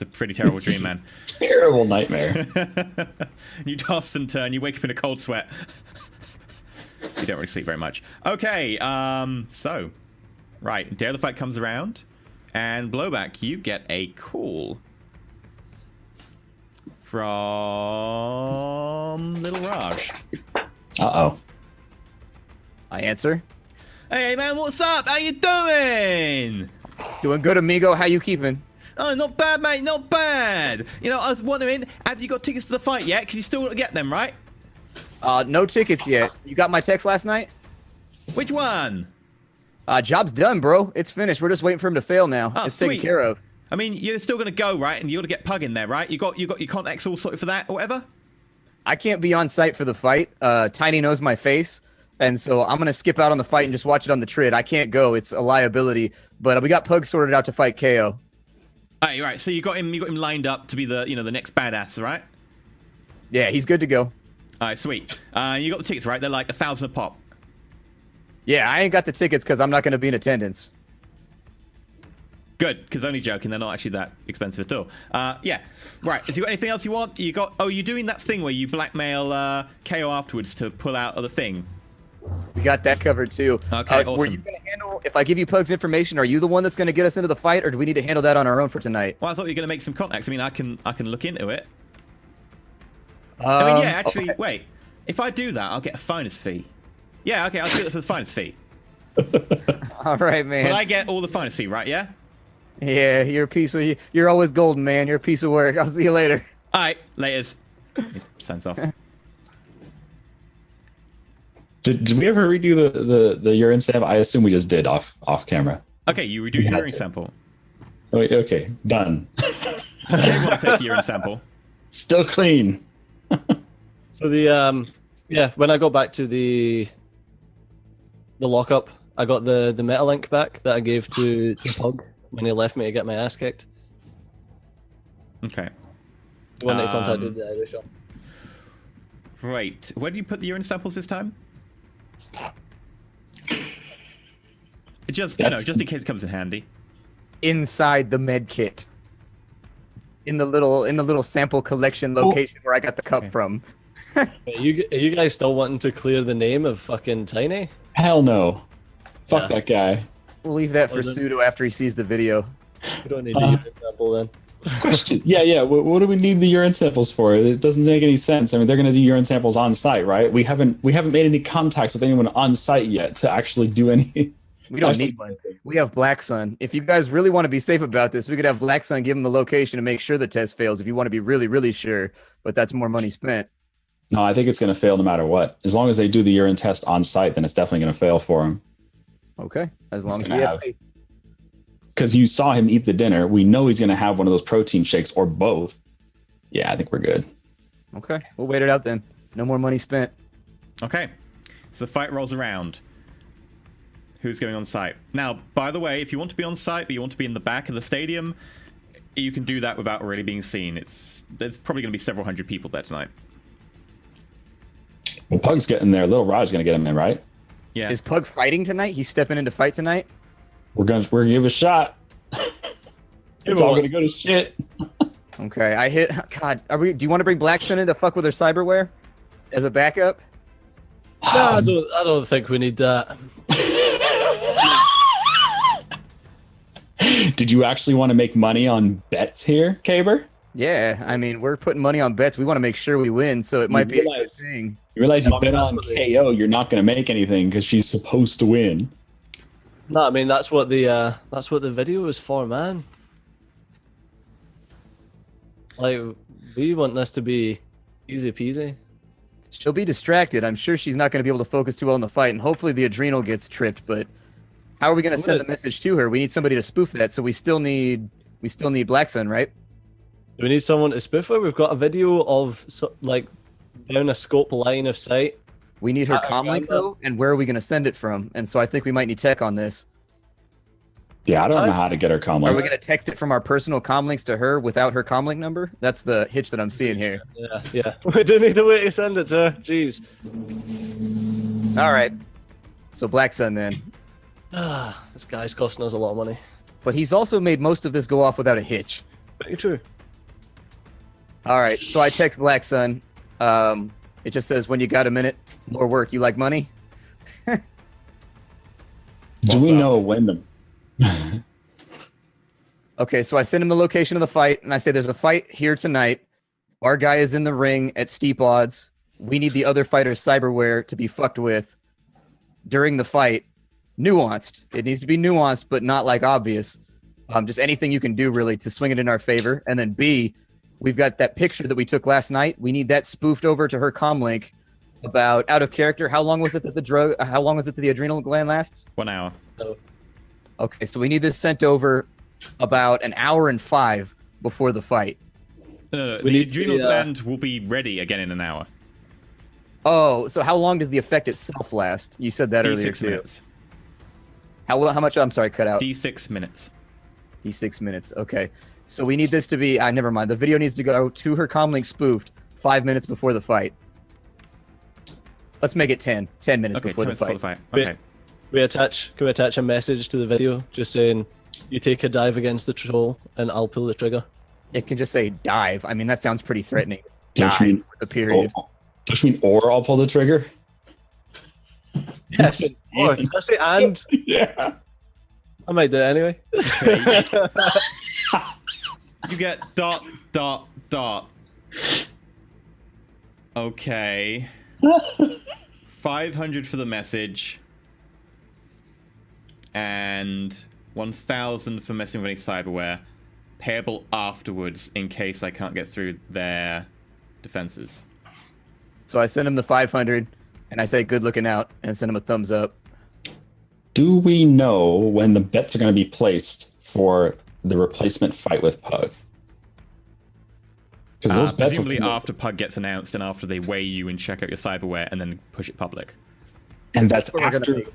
a pretty terrible dream, man. Terrible nightmare. You toss and turn, you wake up in a cold sweat. You don't really sleep very much. Okay, so, right, day of the fight comes around, and Blowback, you get a call from Little Raj. Uh-oh. I answer. Hey man, what's up? How you doing? Doing good, amigo. How you keeping? Oh, not bad, mate, not bad. You know, I was wondering, have you got tickets to the fight yet? Because you still got to get them, right? No tickets yet. You got my text last night? Which one? Job's done, bro. It's finished. We're just waiting for him to fail now. Oh, it's sweet. taken care of. I mean, you're still going to go, right? And you got to get Pug in there, right? You got your contacts all sorted for that or whatever? I can't be on site for the fight. Tiny knows my face. And so I'm going to skip out on the fight and just watch it on the trid. I can't go. It's a liability. But we got Pug sorted out to fight KO. Oh, you're right. So you got him lined up to be the next badass, right? Yeah, he's good to go. All right, sweet. You got the tickets, right? They're like 1,000 a pop. Yeah, I ain't got the tickets because I'm not going to be in attendance. Good, because only joking. They're not actually that expensive at all. Yeah. Right. Has you got anything else you want? You got? Oh, you're doing that thing where you blackmail KO afterwards to pull out of the thing. We got that covered too. Okay, Were awesome. you going to handle, if I give you Pug's information, are you the one that's going to get us into the fight, or do we need to handle that on our own for tonight? Well, I thought you were going to make some contacts. I mean, I can look into it. I mean, yeah, actually, okay. wait. If I do that, I'll get a finder's fee. Yeah, okay, I'll do it for the finder's fee. All right, man. But I get all the finder's fee, right? Yeah? Yeah, you're always golden, man. You're a piece of work. I'll see you later. All right, laters. He signs off. Did we ever redo the urine sample? I assume we just did off camera. Okay, you redo your urine sample. Oh, okay, done. Does Kate want to take a urine sample? Still clean. So when I go back to the lockup, I got the Metalink back that I gave to Pug when he left me to get my ass kicked. Okay. The one that he contacted the Irish shop. Right. Where do you put the urine samples this time? Just in case it comes in handy. Inside the med kit. In the little sample collection location where I got the cup from. Are you guys still wanting to clear the name of fucking Tiny? Hell no. Fuck Yeah. that guy. We'll leave that for then- Pseudo after he sees the video. We don't need the urine sample then. Question. Yeah. What do we need the urine samples for? It doesn't make any sense. I mean, they're going to do urine samples on site, right? We haven't made any contacts with anyone on site yet to actually do any. We don't need one. We have Black Sun. If you guys really want to be safe about this, we could have Black Sun give him the location to make sure the test fails if you want to be really, really sure. But that's more money spent. No, I think it's going to fail no matter what. As long as they do the urine test on site, then it's definitely going to fail for him. Okay. As long as gonna we have have- faith. Because you saw him eat the dinner. We know he's going to have one of those protein shakes or both. Yeah, I think we're good. Okay. We'll wait it out then. No more money spent. Okay. So the fight rolls around. Who's going on site? Now, by the way, if you want to be on site, but you want to be in the back of the stadium, you can do that without really being seen. There's probably going to be several hundred people there tonight. Well, Pug's getting there. Little Rod's going to get him in, right? Yeah. Is Pug fighting tonight? He's stepping into fight tonight? We're gonna give it a shot. It's all gonna go to shit. Okay. I hit. God. Do you want to bring Black Sun in to fuck with her cyberware as a backup? No, I don't think we need that. Did you actually want to make money on bets here, Caber? Yeah. I mean, we're putting money on bets. We want to make sure we win, so it might be a good realize- thing. You realize you I mean, bet that's on what they- KO, you're not gonna make anything because she's supposed to win. No, I mean that's what the video is for, man. Like we want this to be easy peasy. She'll be distracted. I'm sure she's not going to be able to focus too well in the fight, and hopefully the adrenal gets tripped. But how are we going to send the message to her? We need somebody to spoof that, so we still need Black Sun, right? Do we need someone to spoof her? We've got a video of like down a scope line of sight. We need her I comm link got that. though, and where are we going to send it from? And so I think we might need tech on this. Yeah, I don't know how to get her comm Are we link. going to text it from our personal comm links to her without her comm link number? That's the hitch that I'm seeing here. Yeah. We do need a way to send it to her. Jeez. All right. So Black Sun then. This guy's costing us a lot of money. But he's also made most of this go off without a hitch. Very true. All right. So I text Black Sun. It just says, when you got a minute, more work. You like money? Do we know when the Okay, so I send him the location of the fight, and I say there's a fight here tonight. Our guy is in the ring at steep odds. We need the other fighter's cyberware to be fucked with during the fight. Nuanced. It needs to be nuanced, but not like obvious. Just anything you can do really to swing it in our favor. And then B, we've got that picture that we took last night. We need that spoofed over to her comm link about out of character. How long was it that the adrenal gland lasts? 1 hour. Okay, so we need this sent over about an hour and 5 before the fight. No, the adrenal gland will be ready again in an hour. Oh, so how long does the effect itself last? You said that earlier D6 too. minutes. How much? I'm sorry, cut out. D6 minutes. D6 minutes. Okay. So we need this to be. Never mind. The video needs to go to her comlink spoofed 5 minutes before the fight. Let's make it 10. 10 minutes Okay, before 10 the minutes fight. before the fight. Okay. Can we attach a message to the video just saying you take a dive against the troll and I'll pull the trigger? It can just say dive. I mean, that sounds pretty threatening. Don't Dive you mean- with a period. Don't you mean or I'll pull the trigger? Yes. Or, did I say and? Yeah. I might do it anyway. You get ... Okay. 500 for the message. And 1,000 for messing with any cyberware. Payable afterwards in case I can't get through their defenses. So I send him the 500, and I say good looking out, and send him a thumbs up. Do we know when the bets are going to be placed for the replacement fight with Pug? Because those bets Presumably after Pug gets announced and after they weigh you and check out your cyberware and then push it public. and that's what we're gonna after. make.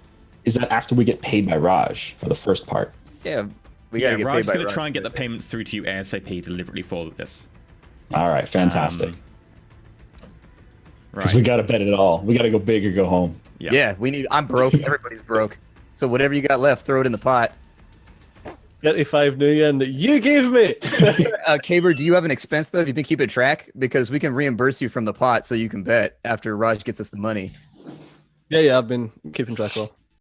Is that after we get paid by Raj for the first part? Yeah, we Yeah, gotta get Raj's paid by going to Raj. try and get the payment through to you ASAP deliberately for this. All right, fantastic. Because Right. we got to bet it all. We got to go big or go home. Yeah, we need. I'm broke. Everybody's broke. So whatever you got left, throw it in the pot. 35 new yen that you gave me. Kaber, do you have an expense though? Have you been keeping track? Because we can reimburse you from the pot so you can bet after Raj gets us the money. Yeah, I've been keeping track of.